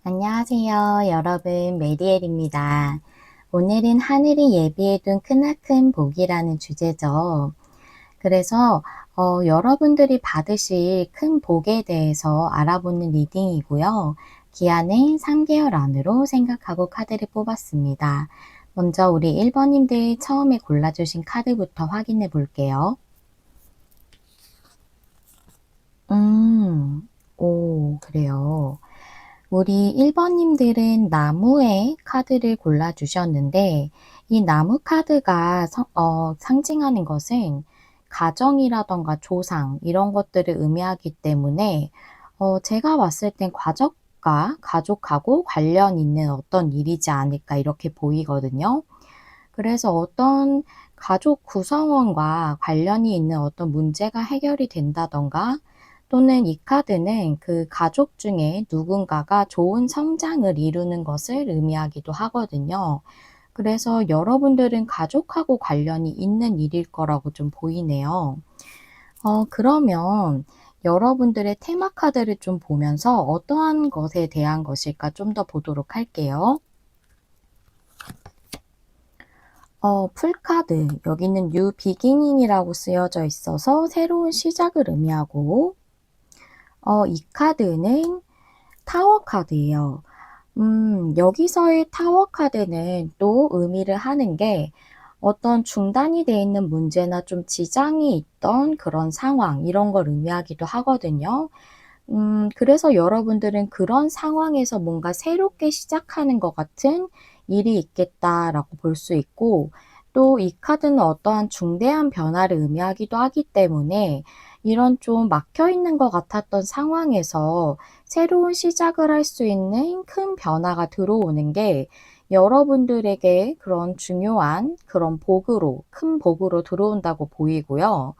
안녕하세요, 여러분. 메리엘입니다. 오늘은 하늘이 예비해둔 크나큰 복이라는 주제죠. 그래서 여러분들이 받으실 큰 복에 대해서 알아보는 리딩이고요. 기한은 3개월 안으로 생각하고 카드를 뽑았습니다. 먼저 우리 1번님들 처음에 골라주신 카드부터 확인해 볼게요. 그래요. 우리 1번님들은 나무의 카드를 골라주셨는데, 이 나무 카드가 상징하는 것은 가정이라던가 조상, 이런 것들을 의미하기 때문에, 제가 봤을 땐 가족하고 관련 있는 어떤 일이지 않을까, 이렇게 보이거든요. 그래서 어떤 가족 구성원과 관련이 있는 어떤 문제가 해결이 된다던가, 또는 이 카드는 그 가족 중에 누군가가 좋은 성장을 이루는 것을 의미하기도 하거든요. 그래서 여러분들은 가족하고 관련이 있는 일일 거라고 좀 보이네요. 그러면 여러분들의 테마 카드를 좀 보면서 어떠한 것에 대한 것일까 좀 더 보도록 할게요. 풀카드, 여기는 New Beginning이라고 쓰여져 있어서 새로운 시작을 의미하고, 이 카드는 타워 카드예요. 여기서의 타워 카드는 또 의미를 하는 게 어떤 중단이 되어 있는 문제나 좀 지장이 있던 그런 상황, 이런 걸 의미하기도 하거든요. 그래서 여러분들은 그런 상황에서 뭔가 새롭게 시작하는 것 같은 일이 있겠다라고 볼 수 있고, 또 이 카드는 어떠한 중대한 변화를 의미하기도 하기 때문에 이런 좀 막혀 있는 것 같았던 상황에서 새로운 시작을 할 수 있는 큰 변화가 들어오는 게 여러분들에게 그런 중요한 그런 복으로, 큰 복으로 들어온다고 보이고요.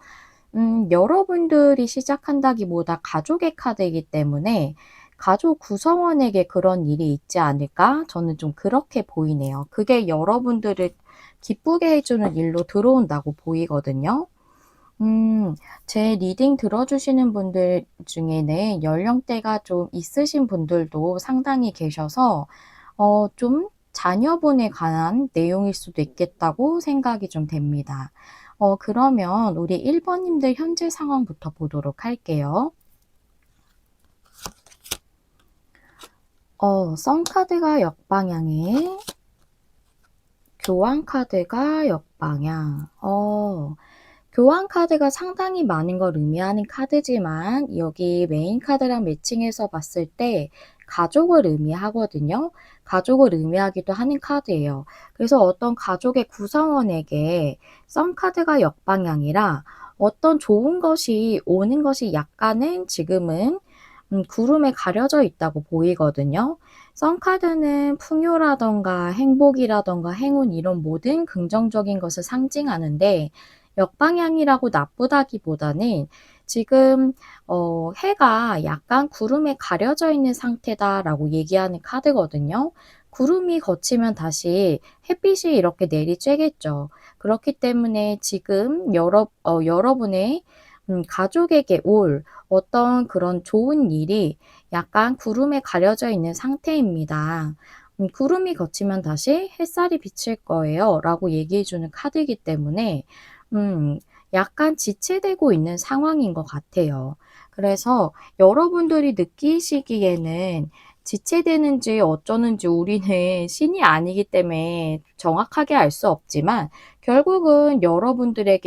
여러분들이 시작한다기보다 가족의 카드이기 때문에 가족 구성원에게 그런 일이 있지 않을까? 저는 좀 그렇게 보이네요. 그게 여러분들을 기쁘게 해주는 일로 들어온다고 보이거든요. 제 리딩 들어주시는 분들 중에는 연령대가 좀 있으신 분들도 상당히 계셔서, 좀 자녀분에 관한 내용일 수도 있겠다고 생각이 좀 됩니다. 그러면 우리 1번님들 현재 상황부터 보도록 할게요. 썬 카드가 역방향에, 교환 카드가 역방향. 교환 카드가 상당히 많은 걸 의미하는 카드지만 여기 메인 카드랑 매칭해서 봤을 때 가족을 의미하거든요. 가족을 의미하기도 하는 카드예요. 그래서 어떤 가족의 구성원에게 썸 카드가 역방향이라 어떤 좋은 것이 오는 것이 약간은 지금은 구름에 가려져 있다고 보이거든요. 썬카드는 풍요라던가 행복이라던가 행운 이런 모든 긍정적인 것을 상징하는데 역방향이라고 나쁘다기보다는 지금 해가 약간 구름에 가려져 있는 상태다라고 얘기하는 카드거든요. 구름이 걷히면 다시 햇빛이 이렇게 내리쬐겠죠. 그렇기 때문에 지금 여러분의 가족에게 올 어떤 그런 좋은 일이 약간 구름에 가려져 있는 상태입니다. 구름이 걷히면 다시 햇살이 비칠 거예요. 라고 얘기해 주는 카드이기 때문에, 약간 지체되고 있는 상황인 것 같아요. 그래서 여러분들이 느끼시기에는 지체되는지 어쩌는지 우리는 신이 아니기 때문에 정확하게 알 수 없지만, 결국은 여러분들의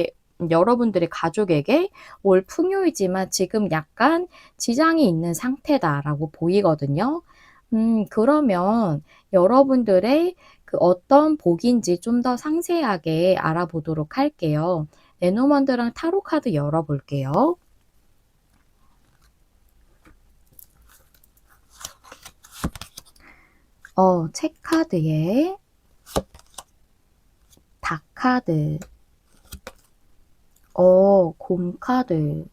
가족에게 올 풍요이지만 지금 약간 지장이 있는 상태다라고 보이거든요. 그러면 여러분들의 그 어떤 복인지 좀 더 상세하게 알아보도록 할게요. 레노먼드랑 타로 카드 열어볼게요. 책 카드에 닭 카드, 곰 카드.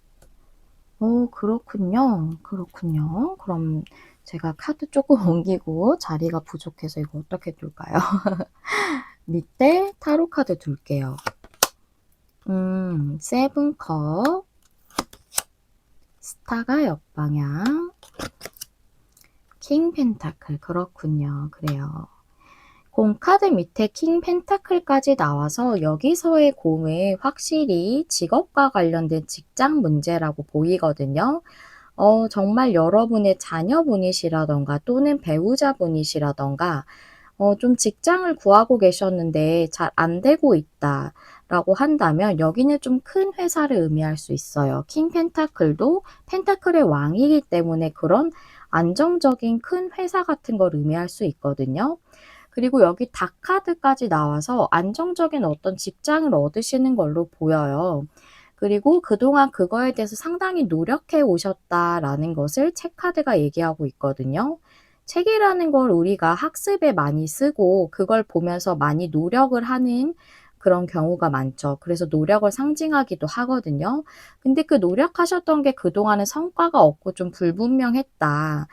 그렇군요. 그렇군요. 그럼 제가 카드 조금 옮기고 자리가 부족해서 이거 어떻게 둘까요? 밑에 타로 카드 둘게요. 세븐컵, 스타가 역방향, 킹 펜타클. 그렇군요. 그래요. 공카드 밑에 킹 펜타클까지 나와서 여기서의 공은 확실히 직업과 관련된 직장 문제라고 보이거든요. 정말 여러분의 자녀분이시라던가 또는 배우자분이시라던가 좀 직장을 구하고 계셨는데 잘 안 되고 있다라고 한다면 여기는 좀 큰 회사를 의미할 수 있어요. 킹 펜타클도 펜타클의 왕이기 때문에 그런 안정적인 큰 회사 같은 걸 의미할 수 있거든요. 그리고 여기 다 카드까지 나와서 안정적인 어떤 직장을 얻으시는 걸로 보여요. 그리고 그동안 그거에 대해서 상당히 노력해 오셨다라는 것을 책카드가 얘기하고 있거든요. 책이라는 걸 우리가 학습에 많이 쓰고 그걸 보면서 많이 노력을 하는 그런 경우가 많죠. 그래서 노력을 상징하기도 하거든요. 근데 그 노력하셨던 게 그동안은 성과가 없고 좀 불분명했다라는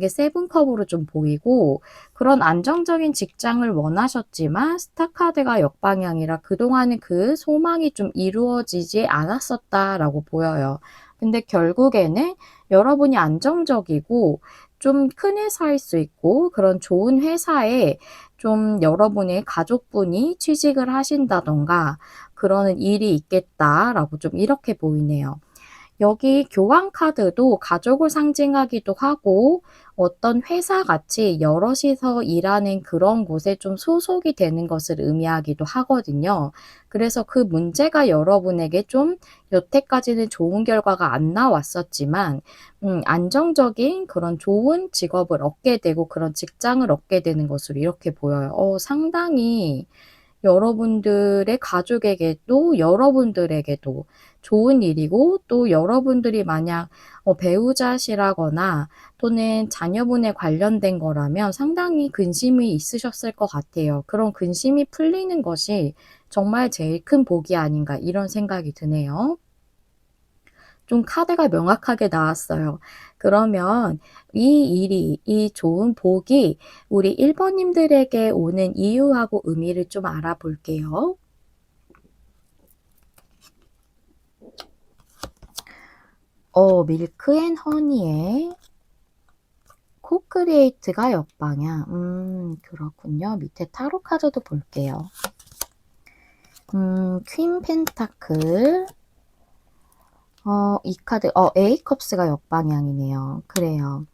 게 세븐컵으로 좀 보이고, 그런 안정적인 직장을 원하셨지만 스타카드가 역방향이라 그동안은 그 소망이 좀 이루어지지 않았었다라고 보여요. 근데 결국에는 여러분이 안정적이고 좀 큰 회사일 수 있고 그런 좋은 회사에 좀 여러분의 가족분이 취직을 하신다던가 그러는 일이 있겠다라고 좀 이렇게 보이네요. 여기 교환 카드도 가족을 상징하기도 하고 어떤 회사같이 여럿이서 일하는 그런 곳에 좀 소속이 되는 것을 의미하기도 하거든요. 그래서 그 문제가 여러분에게 좀 여태까지는 좋은 결과가 안 나왔었지만 안정적인 그런 좋은 직업을 얻게 되고 그런 직장을 얻게 되는 것으로 이렇게 보여요. 상당히 여러분들의 가족에게도 여러분들에게도 좋은 일이고, 또 여러분들이 만약 배우자시라거나 또는 자녀분에 관련된 거라면 상당히 근심이 있으셨을 것 같아요. 그런 근심이 풀리는 것이 정말 제일 큰 복이 아닌가 이런 생각이 드네요. 좀 카드가 명확하게 나왔어요. 그러면 이 좋은 복이 우리 1번 님들에게 오는 이유하고 의미를 좀 알아볼게요. 밀크 앤 허니의 코크리에이트가 역방향. 그렇군요. 밑에 타로 카드도 볼게요. 퀸 펜타클. 이 카드, 에이컵스가 역방향이네요. 그래요.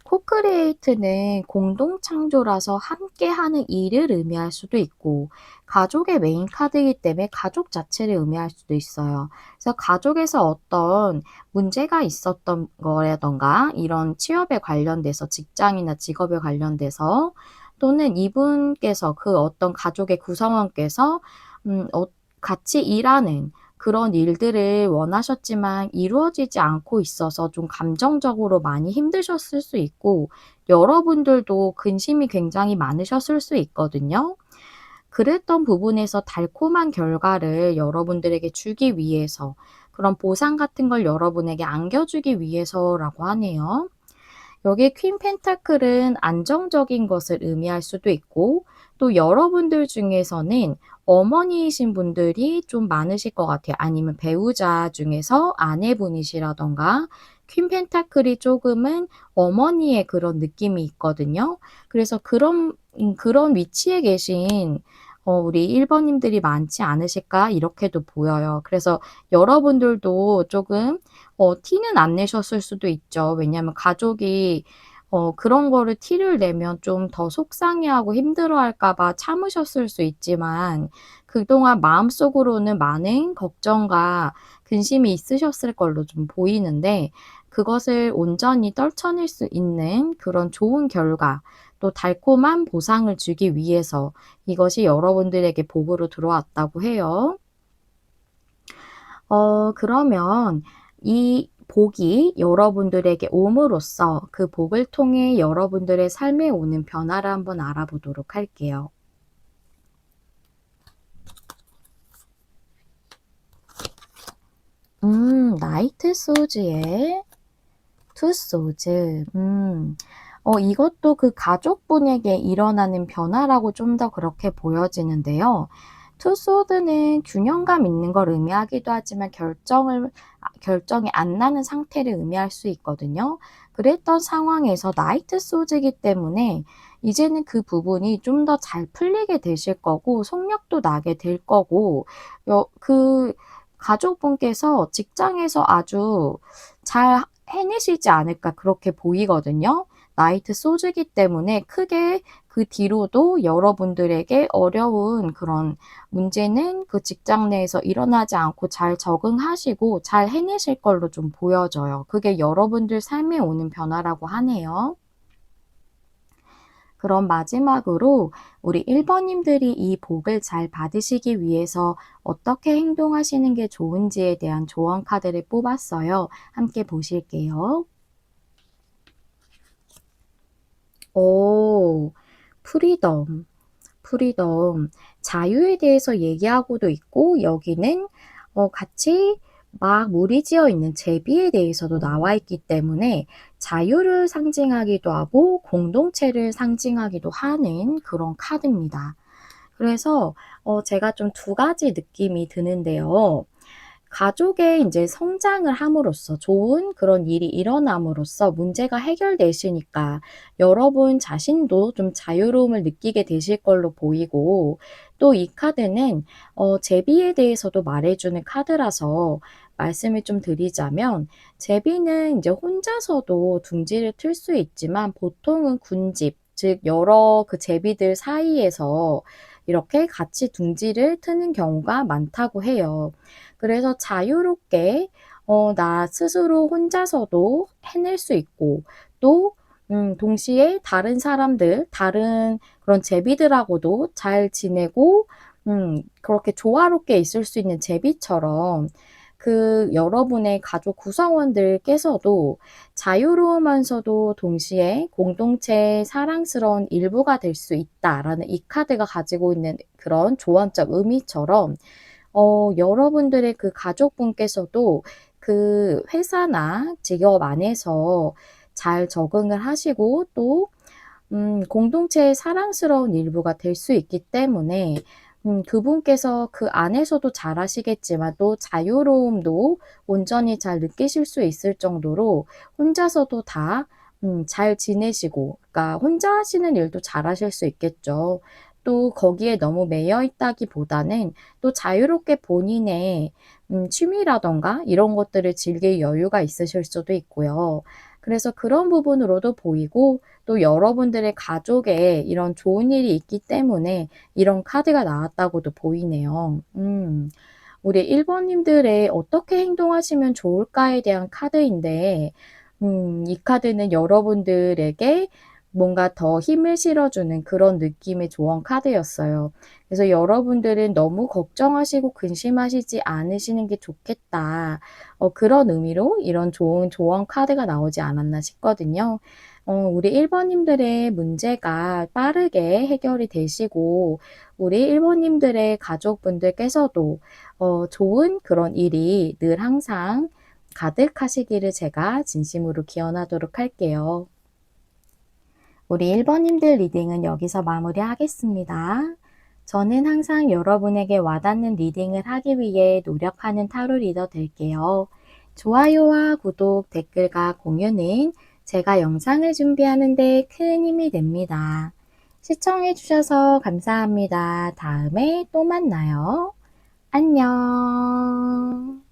코크리에이트는 공동 창조라서 함께하는 일을 의미할 수도 있고, 가족의 메인 카드이기 때문에 가족 자체를 의미할 수도 있어요. 그래서 가족에서 어떤 문제가 있었던 거라던가 이런 취업에 관련돼서 직장이나 직업에 관련돼서 또는 이분께서 그 어떤 가족의 구성원께서 같이 일하는 그런 일들을 원하셨지만 이루어지지 않고 있어서 좀 감정적으로 많이 힘드셨을 수 있고, 여러분들도 근심이 굉장히 많으셨을 수 있거든요. 그랬던 부분에서 달콤한 결과를 여러분들에게 주기 위해서, 그런 보상 같은 걸 여러분에게 안겨주기 위해서라고 하네요. 여기 퀸 펜타클은 안정적인 것을 의미할 수도 있고, 또 여러분들 중에서는 어머니이신 분들이 좀 많으실 것 같아요. 아니면 배우자 중에서 아내분이시라던가 퀸 펜타클이 조금은 어머니의 그런 느낌이 있거든요. 그래서 그런 위치에 계신 우리 1번 님들이 많지 않으실까 이렇게도 보여요. 그래서 여러분들도 조금 티는 안 내셨을 수도 있죠. 왜냐하면 가족이 그런 거를 티를 내면 좀 더 속상해하고 힘들어할까 봐 참으셨을 수 있지만, 그동안 마음속으로는 많은 걱정과 근심이 있으셨을 걸로 좀 보이는데, 그것을 온전히 떨쳐낼 수 있는 그런 좋은 결과, 또 달콤한 보상을 주기 위해서 이것이 여러분들에게 복으로 들어왔다고 해요. 그러면 이 복이 여러분들에게 옴으로써 그 복을 통해 여러분들의 삶에 오는 변화를 한번 알아보도록 할게요. 나이트 소즈의 투 소즈. 이것도 그 가족분에게 일어나는 변화라고 좀 더 그렇게 보여지는데요. 투 소드는 균형감 있는 걸 의미하기도 하지만 결정이 안 나는 상태를 의미할 수 있거든요. 그랬던 상황에서 나이트 소즈이기 때문에 이제는 그 부분이 좀 더 잘 풀리게 되실 거고 속력도 나게 될 거고 그 가족분께서 직장에서 아주 잘 해내시지 않을까 그렇게 보이거든요. 나이트 소즈이기 때문에 크게 그 뒤로도 여러분들에게 어려운 그런 문제는 그 직장 내에서 일어나지 않고 잘 적응하시고 잘 해내실 걸로 좀 보여져요. 그게 여러분들 삶에 오는 변화라고 하네요. 그럼 마지막으로 우리 1번 님들이 이 복을 잘 받으시기 위해서 어떻게 행동하시는 게 좋은지에 대한 조언 카드를 뽑았어요. 함께 보실게요. 오, 프리덤. 프리덤, 자유에 대해서 얘기하고도 있고 여기는 같이 막 무리지어 있는 제비에 대해서도 나와 있기 때문에 자유를 상징하기도 하고 공동체를 상징하기도 하는 그런 카드입니다. 그래서 제가 좀 두 가지 느낌이 드는데요. 가족의 이제 성장을 함으로써 좋은 그런 일이 일어남으로써 문제가 해결되시니까 여러분 자신도 좀 자유로움을 느끼게 되실 걸로 보이고 또 이 카드는 제비에 대해서도 말해주는 카드라서 말씀을 좀 드리자면 제비는 이제 혼자서도 둥지를 틀 수 있지만 보통은 군집 즉 여러 그 제비들 사이에서 이렇게 같이 둥지를 트는 경우가 많다고 해요. 그래서 자유롭게 나 스스로 혼자서도 해낼 수 있고 또 동시에 다른 사람들, 다른 그런 제비들하고도 잘 지내고 그렇게 조화롭게 있을 수 있는 제비처럼 그 여러분의 가족 구성원들께서도 자유로우면서도 동시에 공동체의 사랑스러운 일부가 될 수 있다라는 이 카드가 가지고 있는 그런 조언적 의미처럼 여러분들의 그 가족분께서도 그 회사나 직업 안에서 잘 적응을 하시고 또 공동체의 사랑스러운 일부가 될 수 있기 때문에 그분께서 그 안에서도 잘하시겠지만 또 자유로움도 온전히 잘 느끼실 수 있을 정도로 혼자서도 다 잘 지내시고 그러니까 혼자 하시는 일도 잘하실 수 있겠죠. 또 거기에 너무 매여 있다기보다는 또 자유롭게 본인의 취미라든가 이런 것들을 즐길 여유가 있으실 수도 있고요. 그래서 그런 부분으로도 보이고 또 여러분들의 가족에 이런 좋은 일이 있기 때문에 이런 카드가 나왔다고도 보이네요. 우리 1번 님들의 어떻게 행동하시면 좋을까에 대한 카드인데 이 카드는 여러분들에게 뭔가 더 힘을 실어주는 그런 느낌의 조언 카드였어요. 그래서 여러분들은 너무 걱정하시고 근심하시지 않으시는 게 좋겠다. 그런 의미로 이런 좋은 조언 카드가 나오지 않았나 싶거든요. 우리 1번 님들의 문제가 빠르게 해결이 되시고 우리 1번 님들의 가족분들께서도 좋은 그런 일이 늘 항상 가득하시기를 제가 진심으로 기원하도록 할게요. 우리 1번 님들 리딩은 여기서 마무리하겠습니다. 저는 항상 여러분에게 와닿는 리딩을 하기 위해 노력하는 타로 리더 될게요. 좋아요와 구독, 댓글과 공유는 제가 영상을 준비하는 데 큰 힘이 됩니다. 시청해 주셔서 감사합니다. 다음에 또 만나요. 안녕.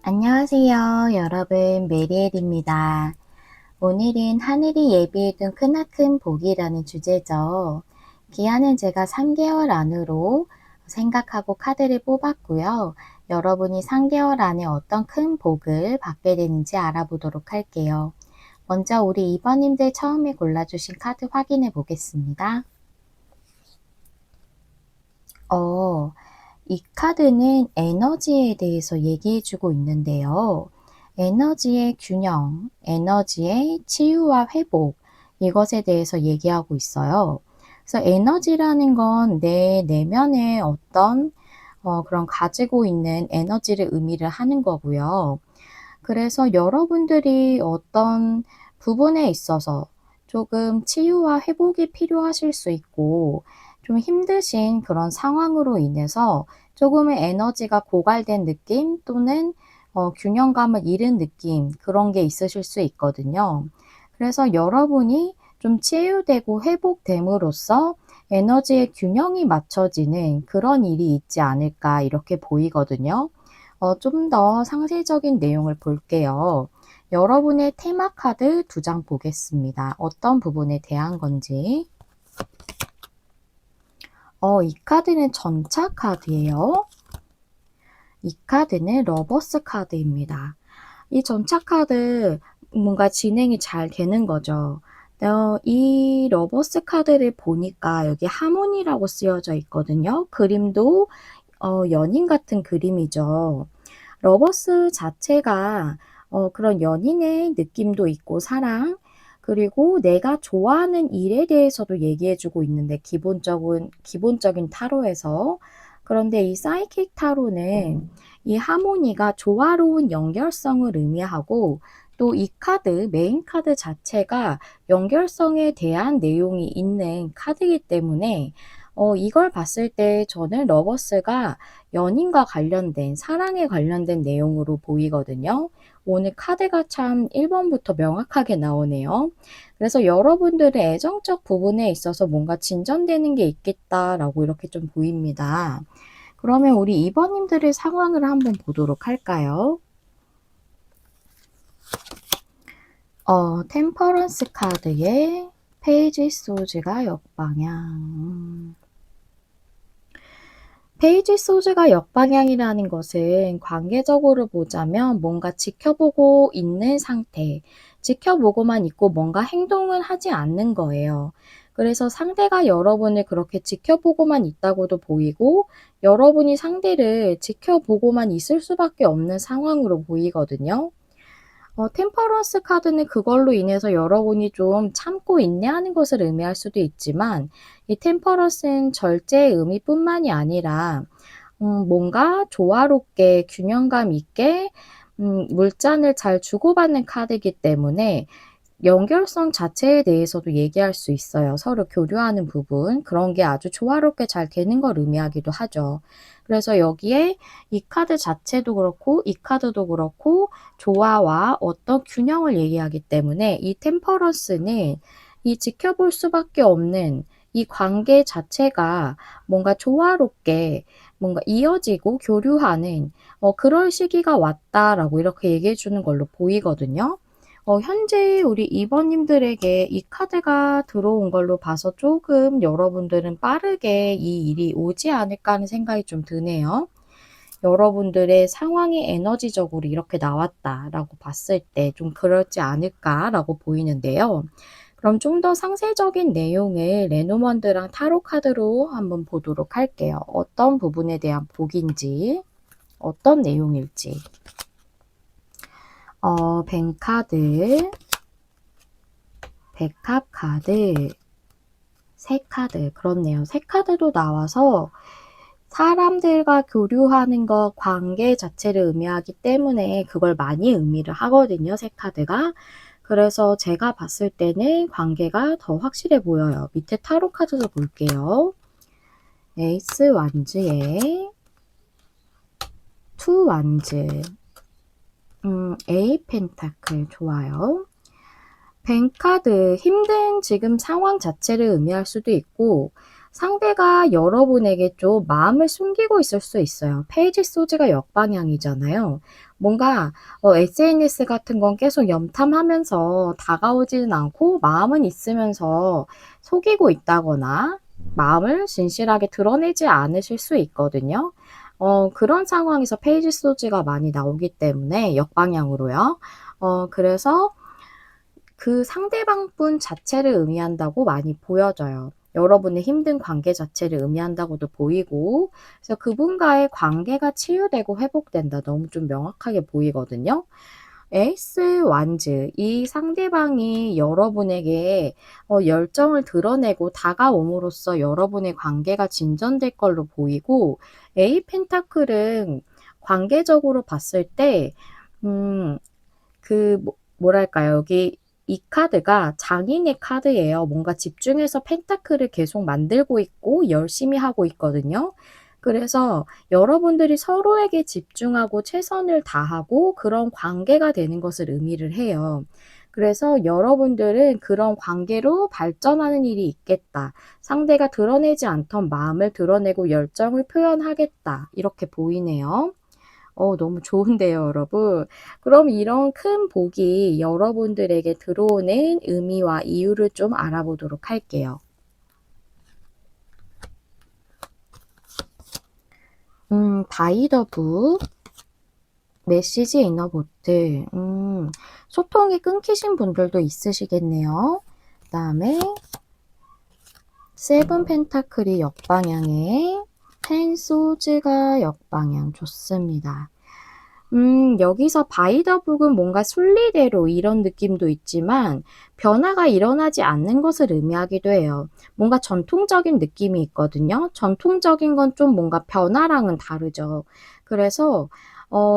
안녕하세요. 여러분, 메리엘입니다. 오늘은 하늘이 예비해둔 크나큰 복이라는 주제죠. 기한은 제가 3개월 안으로 생각하고 카드를 뽑았고요. 여러분이 3개월 안에 어떤 큰 복을 받게 되는지 알아보도록 할게요. 먼저 우리 2번님들 처음에 골라주신 카드 확인해 보겠습니다. 이 카드는 에너지에 대해서 얘기해주고 있는데요. 에너지의 균형, 에너지의 치유와 회복, 이것에 대해서 얘기하고 있어요. 그래서 에너지라는 건 내 내면에 어떤 그런 가지고 있는 에너지를 의미를 하는 거고요. 그래서 여러분들이 어떤 부분에 있어서 조금 치유와 회복이 필요하실 수 있고 좀 힘드신 그런 상황으로 인해서 조금의 에너지가 고갈된 느낌 또는 균형감을 잃은 느낌 그런 게 있으실 수 있거든요. 그래서 여러분이 좀 치유되고 회복됨으로써 에너지의 균형이 맞춰지는 그런 일이 있지 않을까 이렇게 보이거든요. 좀 더 상세적인 내용을 볼게요. 여러분의 테마 카드 2장 보겠습니다. 어떤 부분에 대한 건지. 이 카드는 전차 카드예요. 이 카드는 러버스 카드입니다. 이 전차 카드 뭔가 진행이 잘 되는 거죠. 이 러버스 카드를 보니까 여기 하모니라고 쓰여져 있거든요. 그림도 연인 같은 그림이죠. 러버스 자체가 그런 연인의 느낌도 있고 사랑 그리고 내가 좋아하는 일에 대해서도 얘기해 주고 있는데 기본적인 타로에서 그런데 이 사이킥 타로는 이 하모니가 조화로운 연결성을 의미하고 또 이 카드 메인 카드 자체가 연결성에 대한 내용이 있는 카드이기 때문에 이걸 봤을 때 저는 러버스가 연인과 관련된 사랑에 관련된 내용으로 보이거든요. 오늘 카드가 참 1번부터 명확하게 나오네요. 그래서 여러분들의 애정적 부분에 있어서 뭔가 진전되는 게 있겠다라고 이렇게 좀 보입니다. 그러면 우리 2번님들의 상황을 한번 보도록 할까요? 템퍼런스 카드에 페이지 소즈가 역방향. 페이지 소즈가 역방향이라는 것은 관계적으로 보자면 뭔가 지켜보고 있는 상태, 지켜보고만 있고 뭔가 행동을 하지 않는 거예요. 그래서 상대가 여러분을 그렇게 지켜보고만 있다고도 보이고 여러분이 상대를 지켜보고만 있을 수밖에 없는 상황으로 보이거든요. 템퍼런스 카드는 그걸로 인해서 여러분이 좀 참고 인내하는 것을 의미할 수도 있지만 이 템퍼런스는 절제의 의미뿐만이 아니라 뭔가 조화롭게 균형감 있게 물잔을 잘 주고받는 카드이기 때문에 연결성 자체에 대해서도 얘기할 수 있어요. 서로 교류하는 부분. 그런 게 아주 조화롭게 잘 되는 걸 의미하기도 하죠. 그래서 여기에 이 카드 자체도 그렇고 이 카드도 그렇고 조화와 어떤 균형을 얘기하기 때문에 이 템퍼런스는 이 지켜볼 수밖에 없는 이 관계 자체가 뭔가 조화롭게 뭔가 이어지고 교류하는 그럴 시기가 왔다라고 이렇게 얘기해 주는 걸로 보이거든요. 현재 우리 2번님들에게 이 카드가 들어온 걸로 봐서 조금 여러분들은 빠르게 이 일이 오지 않을까 하는 생각이 좀 드네요. 여러분들의 상황이 에너지적으로 이렇게 나왔다라고 봤을 때 좀 그렇지 않을까라고 보이는데요. 그럼 좀 더 상세적인 내용을 레노먼드랑 타로 카드로 한번 보도록 할게요. 어떤 부분에 대한 복인지, 어떤 내용일지. 뱅카드, 백합 카드, 새 카드, 그렇네요. 새 카드도 나와서 사람들과 교류하는 것, 관계 자체를 의미하기 때문에 그걸 많이 의미를 하거든요, 새 카드가. 그래서 제가 봤을 때는 관계가 더 확실해 보여요. 밑에 타로 카드도 볼게요. 에이스 완즈에 투 완즈, 에이 펜타클 좋아요. 뱅카드 힘든 지금 상황 자체를 의미할 수도 있고 상대가 여러분에게 좀 마음을 숨기고 있을 수 있어요. 페이지 소지가 역방향이잖아요. 뭔가 SNS 같은 건 계속 염탐하면서 다가오지는 않고 마음은 있으면서 속이고 있다거나 마음을 진실하게 드러내지 않으실 수 있거든요. 그런 상황에서 페이지 소지가 많이 나오기 때문에 역방향으로요. 그래서 그 상대방분 자체를 의미한다고 많이 보여져요. 여러분의 힘든 관계 자체를 의미한다고도 보이고 그래서 그분과의 관계가 치유되고 회복된다. 너무 좀 명확하게 보이거든요. 에이스 완즈, 이 상대방이 여러분에게 열정을 드러내고 다가옴으로써 여러분의 관계가 진전될 걸로 보이고 에이 펜타클은 관계적으로 봤을 때 뭐랄까요. 여기 이 카드가 장인의 카드예요. 뭔가 집중해서 펜타클을 계속 만들고 있고 열심히 하고 있거든요. 그래서 여러분들이 서로에게 집중하고 최선을 다하고 그런 관계가 되는 것을 의미를 해요. 그래서 여러분들은 그런 관계로 발전하는 일이 있겠다. 상대가 드러내지 않던 마음을 드러내고 열정을 표현하겠다. 이렇게 보이네요. 너무 좋은데요, 여러분. 그럼 이런 큰 복이 여러분들에게 들어오는 의미와 이유를 좀 알아보도록 할게요. 바이 더 북, 메시지 이너 보트. 소통이 끊기신 분들도 있으시겠네요. 그다음에 세븐 펜타클이 역방향에 텐 소즈가 역방향. 좋습니다. 여기서 바이 더 북은 뭔가 순리대로 이런 느낌도 있지만 변화가 일어나지 않는 것을 의미하기도 해요. 뭔가 전통적인 느낌이 있거든요. 전통적인 건 좀 뭔가 변화랑은 다르죠. 그래서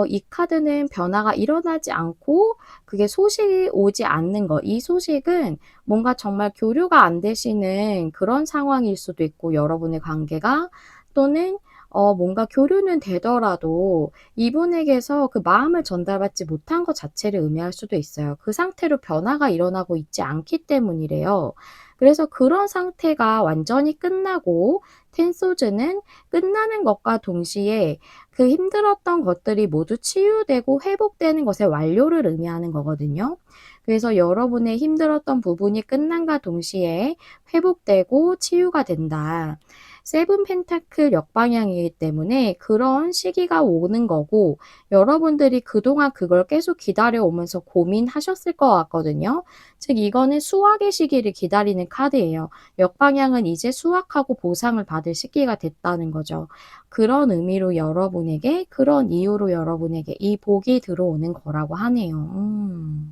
이 카드는 변화가 일어나지 않고 그게 소식이 오지 않는 거. 이 소식은 뭔가 정말 교류가 안 되시는 그런 상황일 수도 있고 여러분의 관계가 또는 뭔가 교류는 되더라도 이분에게서 그 마음을 전달받지 못한 것 자체를 의미할 수도 있어요. 그 상태로 변화가 일어나고 있지 않기 때문이래요. 그래서 그런 상태가 완전히 끝나고 텐소즈는 끝나는 것과 동시에 그 힘들었던 것들이 모두 치유되고 회복되는 것의 완료를 의미하는 거거든요. 그래서 여러분의 힘들었던 부분이 끝난과 동시에 회복되고 치유가 된다. 세븐 펜타클 역방향이기 때문에 그런 시기가 오는 거고 여러분들이 그동안 그걸 계속 기다려오면서 고민하셨을 것 같거든요. 즉 이거는 수확의 시기를 기다리는 카드예요. 역방향은 이제 수확하고 보상을 받을 시기가 됐다는 거죠. 그런 의미로 여러분에게 그런 이유로 여러분에게 이 복이 들어오는 거라고 하네요.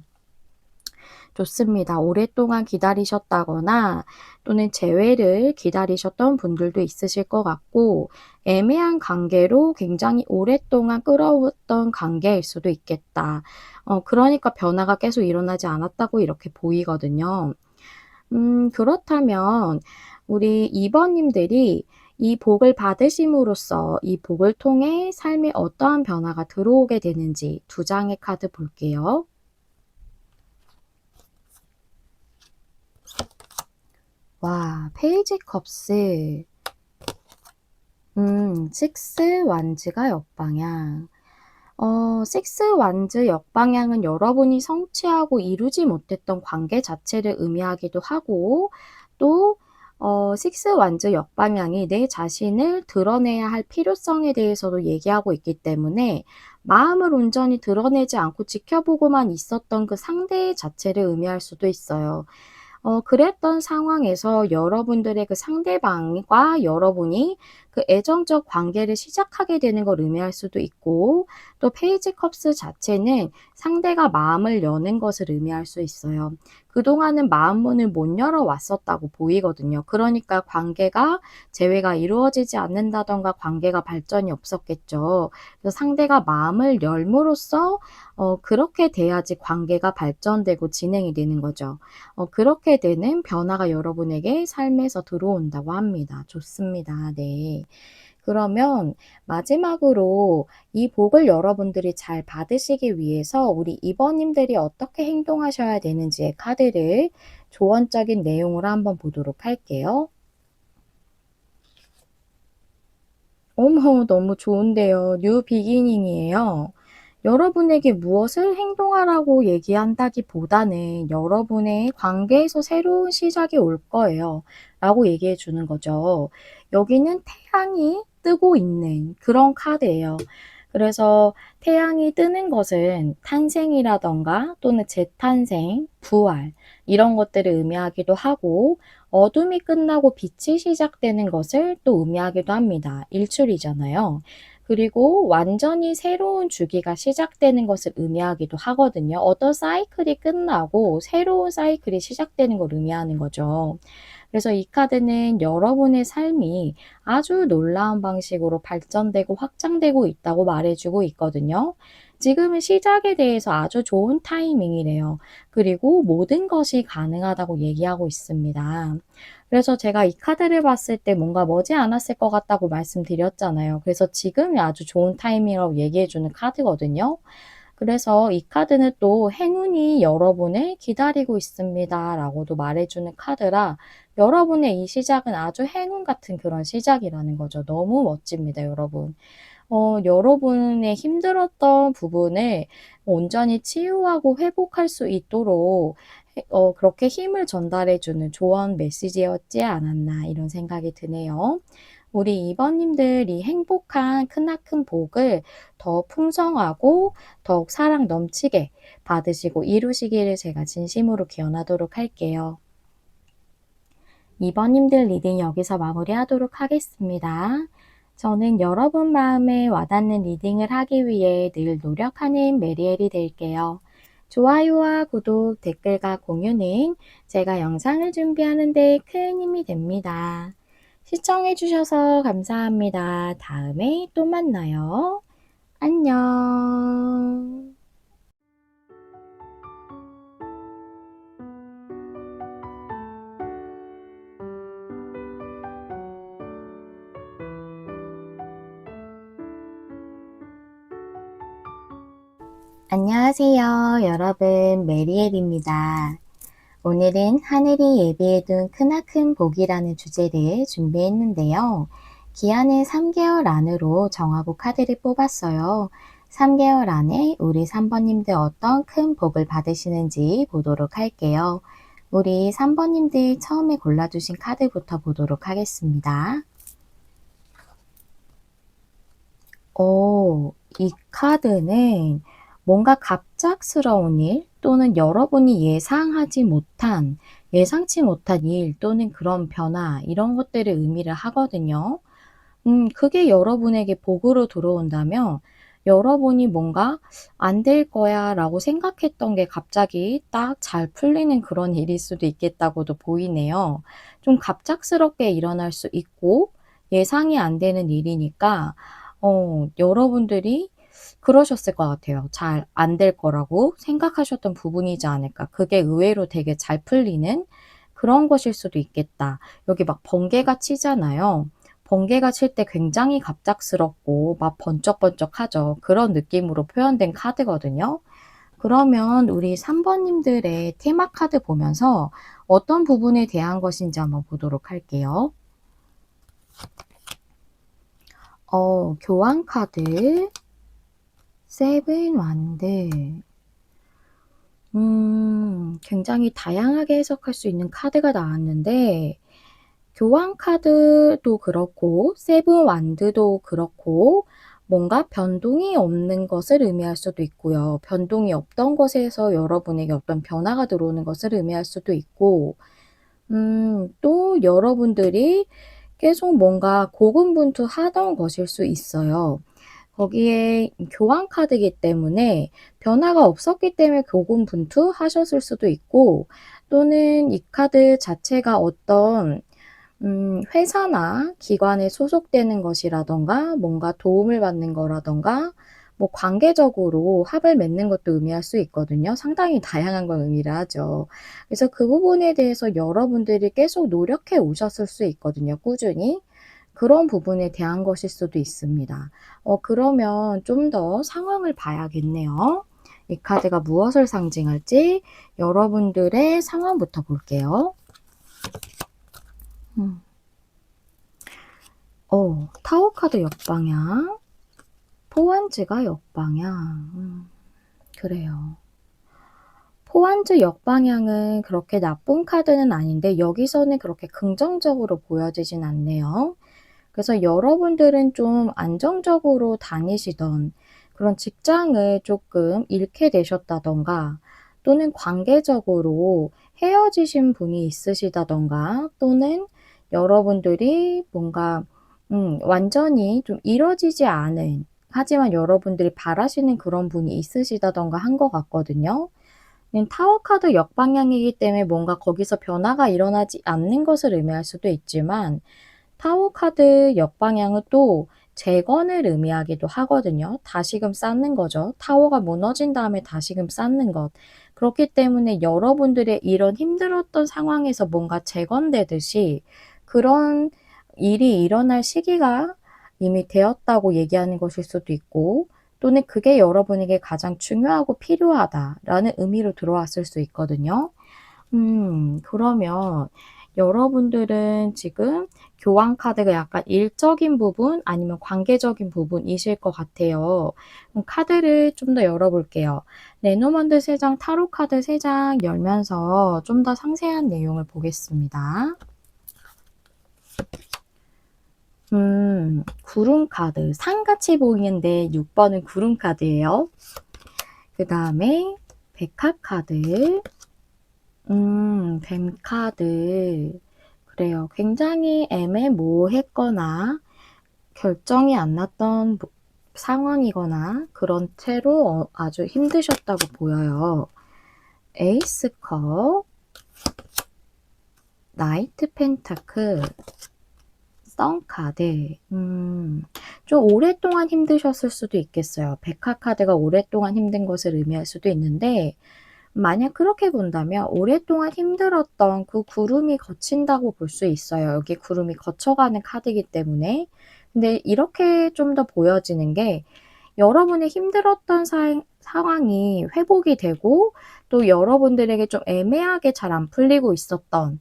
좋습니다. 오랫동안 기다리셨다거나 또는 재회를 기다리셨던 분들도 있으실 것 같고 애매한 관계로 굉장히 오랫동안 끌어왔던 관계일 수도 있겠다. 그러니까 변화가 계속 일어나지 않았다고 이렇게 보이거든요. 그렇다면 우리 2번님들이 이 복을 받으심으로써 이 복을 통해 삶에 어떠한 변화가 들어오게 되는지 두 장의 카드 볼게요. 와, 페이지 컵스. 식스 완즈가 역방향. 식스 완즈 역방향은 여러분이 성취하고 이루지 못했던 관계 자체를 의미하기도 하고, 또, 식스 완즈 역방향이 내 자신을 드러내야 할 필요성에 대해서도 얘기하고 있기 때문에, 마음을 온전히 드러내지 않고 지켜보고만 있었던 그 상대 자체를 의미할 수도 있어요. 그랬던 상황에서 여러분들의 그 상대방과 여러분이 그 애정적 관계를 시작하게 되는 걸 의미할 수도 있고 또 페이지 컵스 자체는 상대가 마음을 여는 것을 의미할 수 있어요. 그동안은 마음 문을 못 열어왔었다고 보이거든요. 그러니까 관계가 재회가 이루어지지 않는다던가 관계가 발전이 없었겠죠. 그래서 상대가 마음을 열므로써 그렇게 돼야지 관계가 발전되고 진행이 되는 거죠. 그렇게 되는 변화가 여러분에게 삶에서 들어온다고 합니다. 좋습니다. 네. 그러면 마지막으로 이 복을 여러분들이 잘 받으시기 위해서 우리 2번님들이 어떻게 행동하셔야 되는지의 카드를 조언적인 내용으로 한번 보도록 할게요. 어머, 너무 좋은데요. 뉴 비기닝이에요. 여러분에게 무엇을 행동하라고 얘기한다기보다는 여러분의 관계에서 새로운 시작이 올 거예요. 라고 얘기해 주는 거죠. 여기는 태양이 뜨고 있는 그런 카드예요. 그래서 태양이 뜨는 것은 탄생이라던가 또는 재탄생, 부활 이런 것들을 의미하기도 하고 어둠이 끝나고 빛이 시작되는 것을 또 의미하기도 합니다. 일출이잖아요. 그리고 완전히 새로운 주기가 시작되는 것을 의미하기도 하거든요. 어떤 사이클이 끝나고 새로운 사이클이 시작되는 걸 의미하는 거죠. 그래서 이 카드는 여러분의 삶이 아주 놀라운 방식으로 발전되고 확장되고 있다고 말해주고 있거든요. 지금은 시작에 대해서 아주 좋은 타이밍이래요. 그리고 모든 것이 가능하다고 얘기하고 있습니다. 그래서 제가 이 카드를 봤을 때 뭔가 머지않았을 것 같다고 말씀드렸잖아요. 그래서 지금이 아주 좋은 타이밍이라고 얘기해 주는 카드거든요. 그래서 이 카드는 또 행운이 여러분을 기다리고 있습니다 라고도 말해주는 카드라 여러분의 이 시작은 아주 행운 같은 그런 시작이라는 거죠. 너무 멋집니다, 여러분. 여러분의 힘들었던 부분을 온전히 치유하고 회복할 수 있도록 그렇게 힘을 전달해 주는 조언 메시지였지 않았나 이런 생각이 드네요. 우리 2번님들이 행복한 크나큰 복을 더 풍성하고 더욱 사랑 넘치게 받으시고 이루시기를 제가 진심으로 기원하도록 할게요. 2번님들 리딩 여기서 마무리하도록 하겠습니다. 저는 여러분 마음에 와닿는 리딩을 하기 위해 늘 노력하는 메리엘이 될게요. 좋아요와 구독, 댓글과 공유는 제가 영상을 준비하는 데 큰 힘이 됩니다. 시청해주셔서 감사합니다. 다음에 또 만나요. 안녕. 안녕하세요. 여러분, 메리엘입니다. 오늘은 하늘이 예비해둔 크나큰 복이라는 주제를 준비했는데요. 기한은 3개월 안으로 정하고 카드를 뽑았어요. 3개월 안에 우리 3번님들 어떤 큰 복을 받으시는지 보도록 할게요. 우리 3번님들 처음에 골라주신 카드부터 보도록 하겠습니다. 이 카드는 뭔가 갑작스러운 일 또는 여러분이 예상치 못한 일 또는 그런 변화 이런 것들을 의미를 하거든요. 그게 여러분에게 복으로 들어온다면 여러분이 뭔가 '안 될 거야.'라고 생각했던 게 갑자기 딱 잘 풀리는 그런 일일 수도 있겠다고도 보이네요. 좀 갑작스럽게 일어날 수 있고 예상이 안 되는 일이니까 여러분들이 그러셨을 것 같아요. 잘 안 될 거라고 생각하셨던 부분이지 않을까. 그게 의외로 되게 잘 풀리는 그런 것일 수도 있겠다. 여기 막 번개가 치잖아요. 번개가 칠 때 굉장히 갑작스럽고 막 번쩍번쩍하죠. 그런 느낌으로 표현된 카드거든요. 그러면 우리 3번님들의 테마 카드 보면서 어떤 부분에 대한 것인지 한번 보도록 할게요. 교환 카드, 세븐 완드. 굉장히 다양하게 해석할 수 있는 카드가 나왔는데 교환 카드도 그렇고 세븐 완드도 그렇고 뭔가 변동이 없는 것을 의미할 수도 있고요. 변동이 없던 것에서 여러분에게 어떤 변화가 들어오는 것을 의미할 수도 있고 또 여러분들이 계속 뭔가 고군분투하던 것일 수 있어요. 거기에 교환 카드이기 때문에 변화가 없었기 때문에 고군분투하셨을 수도 있고 또는 이 카드 자체가 어떤 회사나 기관에 소속되는 것이라던가 뭔가 도움을 받는 거라던가 뭐 관계적으로 합을 맺는 것도 의미할 수 있거든요. 상당히 다양한 걸 의미를 하죠. 그래서 그 부분에 대해서 여러분들이 계속 노력해 오셨을 수 있거든요, 꾸준히. 그런 부분에 대한 것일 수도 있습니다. 그러면 좀 더 상황을 봐야겠네요. 이 카드가 무엇을 상징할지 여러분들의 상황부터 볼게요. 타워 카드 역방향, 포완즈가 역방향. 그래요. 포완즈 역방향은 그렇게 나쁜 카드는 아닌데 여기서는 그렇게 긍정적으로 보여지진 않네요. 그래서 여러분들은 좀 안정적으로 다니시던 그런 직장을 조금 잃게 되셨다던가 또는 관계적으로 헤어지신 분이 있으시다던가 또는 여러분들이 뭔가 완전히 좀 이뤄지지 않은 하지만 여러분들이 바라시는 그런 분이 있으시다던가 한 것 같거든요. 타워 카드 역방향이기 때문에 뭔가 거기서 변화가 일어나지 않는 것을 의미할 수도 있지만 타워 카드 역방향은 또 재건을 의미하기도 하거든요. 다시금 쌓는 거죠. 타워가 무너진 다음에 다시금 쌓는 것. 그렇기 때문에 여러분들의 이런 힘들었던 상황에서 뭔가 재건되듯이 그런 일이 일어날 시기가 이미 되었다고 얘기하는 것일 수도 있고, 또는 그게 여러분에게 가장 중요하고 필요하다라는 의미로 들어왔을 수 있거든요. 그러면 여러분들은 지금 교환 카드가 약간 일적인 부분 아니면 관계적인 부분이실 것 같아요. 그럼 카드를 좀 더 열어볼게요. 레노먼드 3장, 타로 카드 3장 열면서 좀 더 상세한 내용을 보겠습니다. 구름 카드, 산같이 보이는데 6번은 구름 카드예요. 그 다음에 백합 카드, 뱀 카드. 그래요. 굉장히 애매모호했거나 결정이 안 났던 상황이거나 그런 채로 아주 힘드셨다고 보여요. 에이스 컵, 나이트 펜타클, 선 카드. 좀 오랫동안 힘드셨을 수도 있겠어요. 백화 카드가 오랫동안 힘든 것을 의미할 수도 있는데, 만약 그렇게 본다면 오랫동안 힘들었던 그 구름이 거친다고 볼 수 있어요. 여기 구름이 거쳐가는 카드이기 때문에. 근데 이렇게 좀 더 보여지는 게 여러분의 힘들었던 상황이 회복이 되고 또 여러분들에게 좀 애매하게 잘 안 풀리고 있었던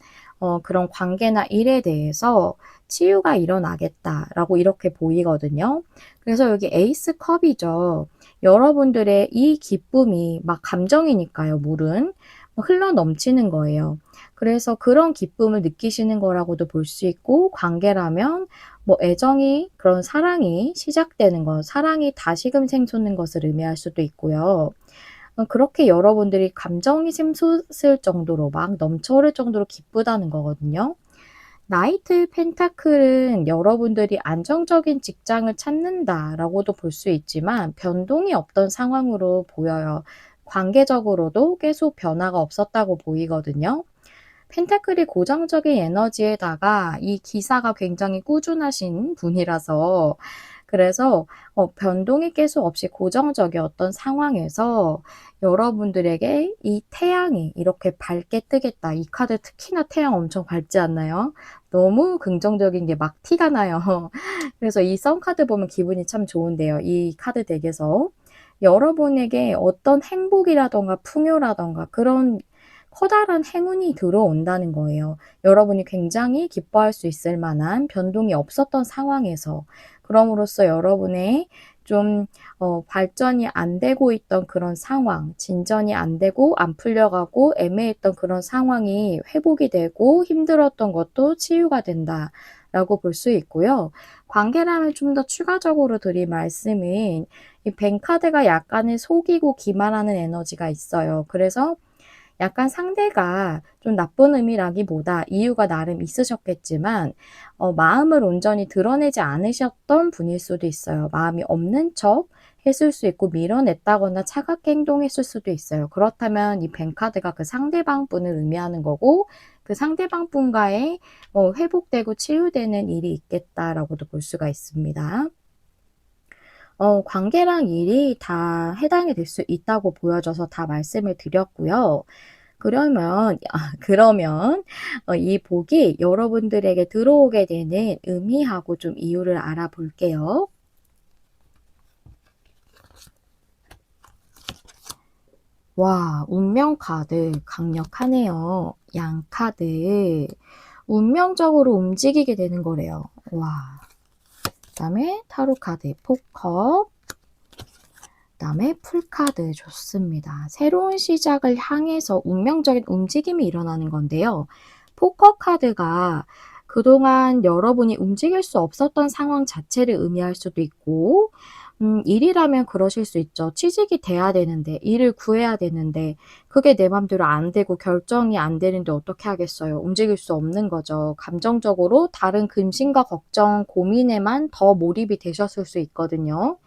그런 관계나 일에 대해서 치유가 일어나겠다라고 이렇게 보이거든요. 그래서 여기 에이스 컵이죠. 여러분들의 이 기쁨이 막 감정이니까요, 물은. 흘러 넘치는 거예요. 그래서 그런 기쁨을 느끼시는 거라고도 볼 수 있고, 관계라면 뭐 애정이, 그런 사랑이 시작되는 것, 사랑이 다시금 샘솟는 것을 의미할 수도 있고요. 그렇게 여러분들이 감정이 샘솟을 정도로 막 넘쳐흐를 정도로 기쁘다는 거거든요. 나이트 펜타클은 여러분들이 안정적인 직장을 찾는다라고도 볼 수 있지만 변동이 없던 상황으로 보여요. 관계적으로도 계속 변화가 없었다고 보이거든요. 펜타클이 고정적인 에너지에다가 이 기사가 굉장히 꾸준하신 분이라서, 그래서 변동이 계속 없이 고정적이었던 상황에서 여러분들에게 이 태양이 이렇게 밝게 뜨겠다. 이 카드 특히나 태양 엄청 밝지 않나요? 너무 긍정적인 게 막 티가 나요. 그래서 이 선 카드 보면 기분이 참 좋은데요. 이 카드 덱에서 여러분에게 어떤 행복이라던가 풍요라던가 그런 커다란 행운이 들어온다는 거예요. 여러분이 굉장히 기뻐할 수 있을 만한 변동이 없었던 상황에서, 그럼으로써 여러분의 좀 발전이 안 되고 있던 그런 상황, 진전이 안 되고 안 풀려가고 애매했던 그런 상황이 회복이 되고 힘들었던 것도 치유가 된다라고 볼 수 있고요. 관계라면 좀 더 추가적으로 드릴 말씀은 이 뱅 카드가 약간의 속이고 기만하는 에너지가 있어요. 그래서 약간 상대가 좀 나쁜 의미라기보다 이유가 나름 있으셨겠지만 마음을 온전히 드러내지 않으셨던 분일 수도 있어요. 마음이 없는 척 했을 수 있고 밀어냈다거나 차갑게 행동했을 수도 있어요. 그렇다면 이 뱅카드가 그 상대방 분을 의미하는 거고, 그 상대방 분과의 회복되고 치유되는 일이 있겠다라고도 볼 수가 있습니다. 관계랑 일이 다 해당이 될 수 있다고 보여져서 다 말씀을 드렸고요. 그러면 이 복이 여러분들에게 들어오게 되는 의미하고 좀 이유를 알아볼게요. 와, 운명 카드 강력하네요. 양 카드. 운명적으로 움직이게 되는 거래요. 와. 그다음에 타로 카드 포커. 그다음에 풀카드 좋습니다. 새로운 시작을 향해서 운명적인 움직임이 일어나는 건데요. 포커 카드가 그동안 여러분이 움직일 수 없었던 상황 자체를 의미할 수도 있고, 일이라면 그러실 수 있죠. 취직이 돼야 되는데, 일을 구해야 되는데, 그게 내 맘대로 안 되고 결정이 안 되는데 어떻게 하겠어요. 움직일 수 없는 거죠. 감정적으로 다른 근심과 걱정, 고민에만 더 몰입이 되셨을 수 있거든요.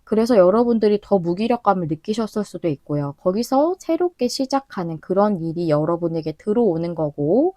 그래서 여러분들이 더 무기력감을 느끼셨을 수도 있고요. 거기서 새롭게 시작하는 그런 일이 여러분에게 들어오는 거고,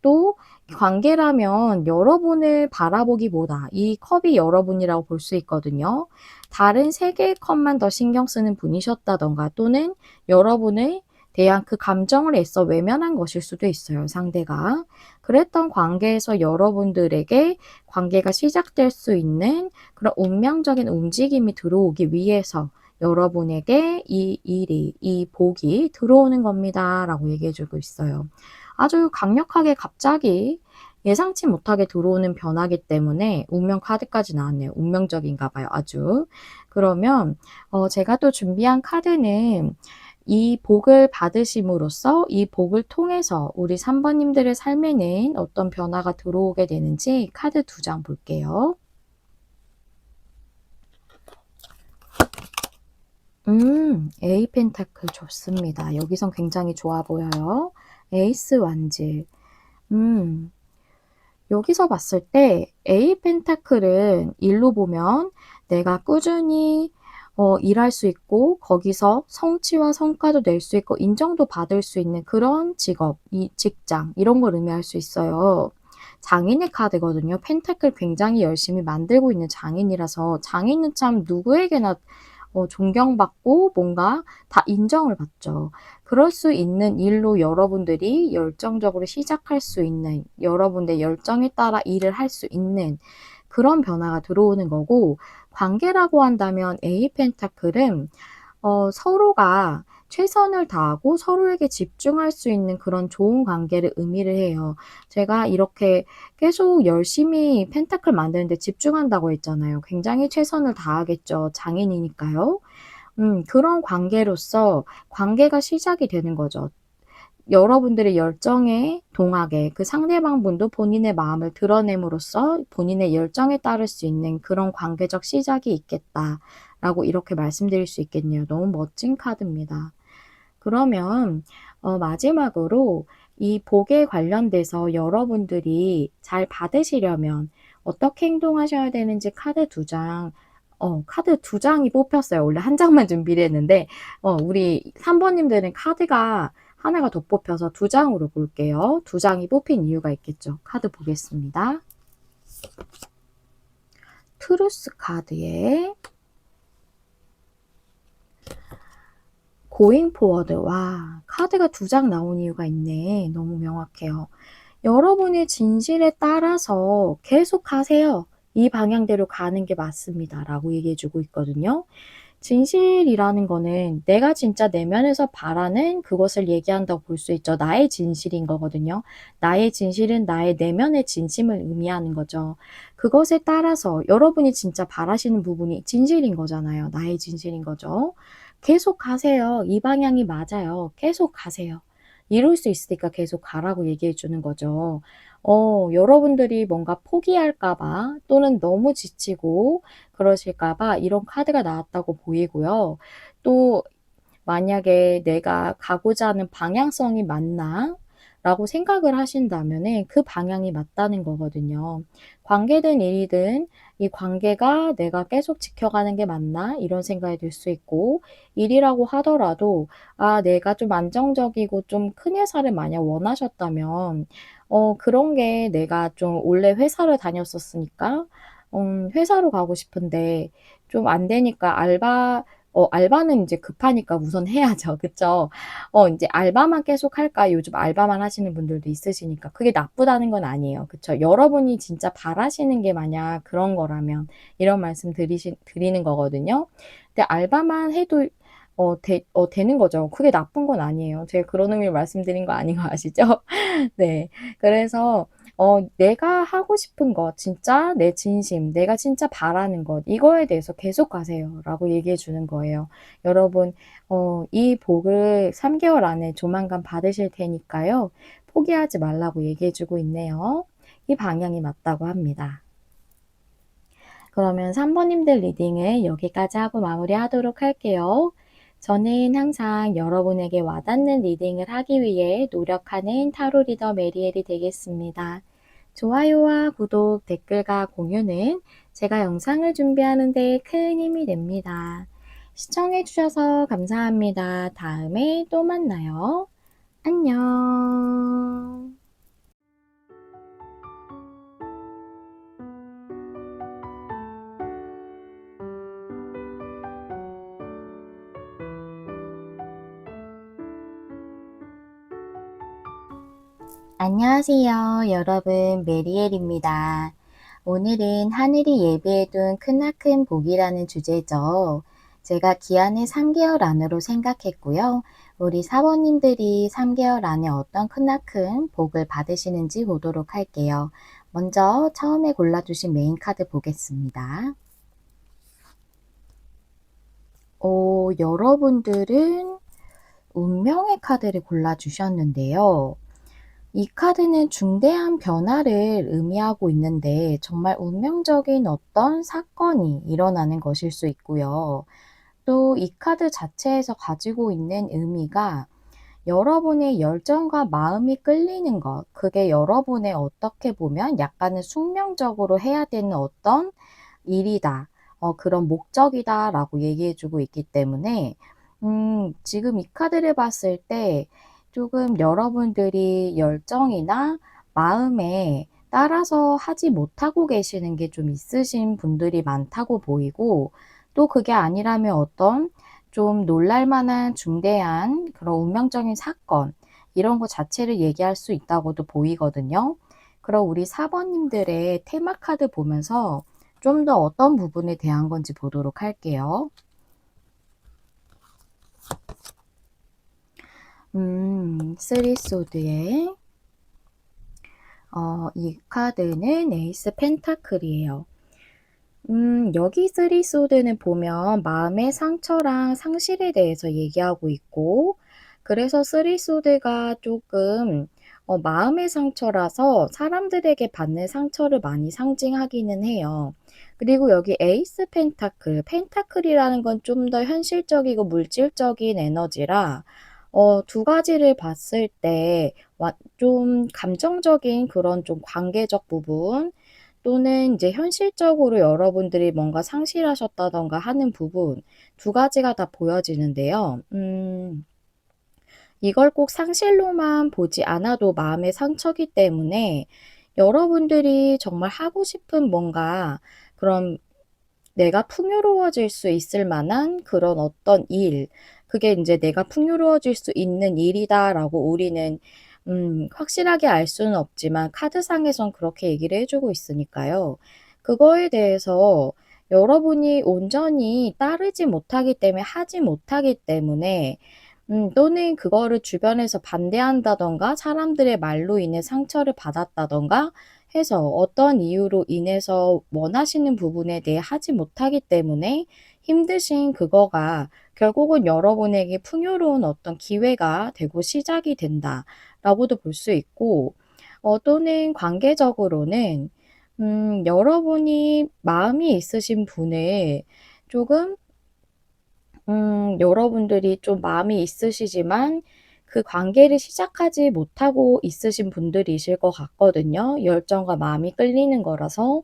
또 관계라면 여러분을 바라보기보다 이 컵이 여러분이라고 볼 수 있거든요. 다른 세 개의 컵만 더 신경 쓰는 분이셨다던가 또는 여러분에 대한 그 감정을 애써 외면한 것일 수도 있어요, 상대가. 그랬던 관계에서 여러분들에게 관계가 시작될 수 있는 그런 운명적인 움직임이 들어오기 위해서 여러분에게 이 일이, 이 복이 들어오는 겁니다. 라고 얘기해 주고 있어요. 아주 강력하게 갑자기 예상치 못하게 들어오는 변화기 때문에 운명 카드까지 나왔네요. 운명적인가 봐요, 아주. 그러면 제가 또 준비한 카드는 이 복을 받으심으로써 이 복을 통해서 우리 3번님들의 삶에는 어떤 변화가 들어오게 되는지 카드 2장 볼게요. 에이 펜타클 좋습니다. 여기선 굉장히 좋아 보여요. 에이스 완즈. 여기서 봤을 때 에이 펜타클은 일로 보면 내가 꾸준히 일할 수 있고 거기서 성취와 성과도 낼 수 있고 인정도 받을 수 있는 그런 직업, 이 직장 이런 걸 의미할 수 있어요. 장인의 카드거든요. 펜타클 굉장히 열심히 만들고 있는 장인이라서 장인은 참 누구에게나 존경받고 뭔가 다 인정을 받죠. 그럴 수 있는 일로 여러분들이 열정적으로 시작할 수 있는 여러분의 열정에 따라 일을 할 수 있는 그런 변화가 들어오는 거고 관계라고 한다면 에이 펜타클은 서로가 최선을 다하고 서로에게 집중할 수 있는 그런 좋은 관계를 의미를 해요. 제가 이렇게 계속 열심히 펜타클 만드는데 집중한다고 했잖아요. 굉장히 최선을 다하겠죠. 장인이니까요. 그런 관계로서 관계가 시작이 되는 거죠. 여러분들의 열정에 동하게 그 상대방분도 본인의 마음을 드러냄으로써 본인의 열정에 따를 수 있는 그런 관계적 시작이 있겠다라고 이렇게 말씀드릴 수 있겠네요. 너무 멋진 카드입니다. 그러면 마지막으로 이 복에 관련돼서 여러분들이 잘 받으시려면 어떻게 행동하셔야 되는지 카드 2장 카드 2장이 뽑혔어요. 원래 한 장만 준비를 했는데 우리 3번님들은 카드가 하나가 더 뽑혀서 2장으로 볼게요. 2장이 뽑힌 이유가 있겠죠. 카드 보겠습니다. 트루스 카드에 고잉 포워드. 와, 카드가 2장 나온 이유가 있네. 너무 명확해요. 여러분의 진실에 따라서 계속 하세요. 이 방향대로 가는 게 맞습니다. 라고 얘기해 주고 있거든요. 진실이라는 거는 내가 진짜 내면에서 바라는 그것을 얘기한다고 볼 수 있죠. 나의 진실인 거거든요. 나의 진실은 나의 내면의 진심을 의미하는 거죠. 그것에 따라서 여러분이 진짜 바라시는 부분이 진실인 거잖아요. 나의 진실인 거죠. 계속 가세요. 이 방향이 맞아요. 계속 가세요. 이룰 수 있으니까 계속 가라고 얘기해 주는 거죠. 여러분들이 뭔가 포기할까 봐 또는 너무 지치고 그러실까 봐 이런 카드가 나왔다고 보이고요. 또 만약에 '내가 가고자 하는 방향성이 맞나?' 라고 생각을 하신다면은 그 방향이 맞다는 거거든요. 관계든 일이든 이 관계가 '내가 계속 지켜가는 게 맞나?' 이런 생각이 들 수 있고 일이라고 하더라도 내가 좀 안정적이고 좀 큰 회사를 만약 원하셨다면 그런 게 내가 좀 원래 회사를 다녔었으니까 회사로 가고 싶은데 좀 안 되니까 알바는 이제 급하니까 우선 해야죠. 그쵸? 인제 '알바만 계속 할까?' 요즘 알바만 하시는 분들도 있으시니까 그게 나쁘다는 건 아니에요. 그쵸? 여러분이 진짜 바라시는 게 만약 그런 거라면 이런 말씀 드리는 거거든요. 근데 알바만 해도 되는 거죠. 그게 나쁜 건 아니에요. 제가 그런 의미로 말씀드린 거 아닌 거 아시죠? 네. 그래서 내가 하고 싶은 것, 진짜 내 진심, 내가 진짜 바라는 것 이거에 대해서 계속 가세요라고 얘기해 주는 거예요. 여러분 이 복을 3개월 안에 조만간 받으실 테니까요. 포기하지 말라고 얘기해 주고 있네요. 이 방향이 맞다고 합니다. 그러면 3번님들 리딩을 여기까지 하고 마무리하도록 할게요. 저는 항상 여러분에게 와닿는 리딩을 하기 위해 노력하는 타로 리더 메리엘이 되겠습니다. 좋아요와 구독, 댓글과 공유는 제가 영상을 준비하는 데 큰 힘이 됩니다. 시청해주셔서 감사합니다. 다음에 또 만나요. 안녕. 안녕하세요, 여러분. 메리엘입니다. 오늘은 하늘이 예비해둔 크나큰 복이라는 주제죠. 제가 기한을 3개월 안으로 생각했고요. 우리 사모님들이 3개월 안에 어떤 크나큰 복을 받으시는지 보도록 할게요. 먼저 처음에 골라주신 메인 카드 보겠습니다. 여러분들은 운명의 카드를 골라주셨는데요. 이 카드는 중대한 변화를 의미하고 있는데 정말 운명적인 어떤 사건이 일어나는 것일 수 있고요. 또 이 카드 자체에서 가지고 있는 의미가 여러분의 열정과 마음이 끌리는 것, 그게 여러분의 어떻게 보면 약간은 숙명적으로 해야 되는 어떤 일이다. 그런 목적이다라고 얘기해 주고 있기 때문에 지금 이 카드를 봤을 때 조금 여러분들이 열정이나 마음에 따라서 하지 못하고 계시는 게 좀 있으신 분들이 많다고 보이고, 또 그게 아니라면 어떤 좀 놀랄 만한 중대한 그런 운명적인 사건, 이런 거 자체를 얘기할 수 있다고도 보이거든요. 그럼 우리 사번님들의 테마 카드 보면서 좀 더 어떤 부분에 대한 건지 보도록 할게요. 쓰리 소드의 이 카드는 에이스 펜타클이에요. 여기 쓰리 소드는 보면 마음의 상처랑 상실에 대해서 얘기하고 있고, 그래서 쓰리 소드가 조금 마음의 상처라서 사람들에게 받는 상처를 많이 상징하기는 해요. 그리고 여기 에이스 펜타클, 펜타클이라는 건 좀 더 현실적이고 물질적인 에너지라 두 가지를 봤을 때 좀 감정적인 그런 좀 관계적 부분, 또는 이제 현실적으로 여러분들이 뭔가 상실하셨다던가 하는 부분, 두 가지가 다 보여지는데요. 이걸 꼭 상실로만 보지 않아도 마음의 상처기 때문에 여러분들이 정말 하고 싶은 뭔가 그런 내가 풍요로워질 수 있을 만한 그런 어떤 일, 그게 이제 '내가 풍요로워질 수 있는 일이다.'라고 우리는 확실하게 알 수는 없지만 카드상에선 그렇게 얘기를 해 주고 있으니까요. 그거에 대해서 여러분이 온전히 따르지 못하기 때문에, 하지 못하기 때문에 또는 그거를 주변에서 반대한다든가 사람들의 말로 인해 상처를 받았다든가 해서 어떤 이유로 인해서 원하시는 부분에 대해 하지 못하기 때문에 힘드신 그거가 결국은 여러분에게 풍요로운 어떤 기회가 되고 시작이 된다라고도 볼 수 있고, 또는 관계적으로는 여러분이 마음이 있으신 분을 조금 여러분들이 좀 마음이 있으시지만 그 관계를 시작하지 못하고 있으신 분들이실 것 같거든요. 열정과 마음이 끌리는 거라서.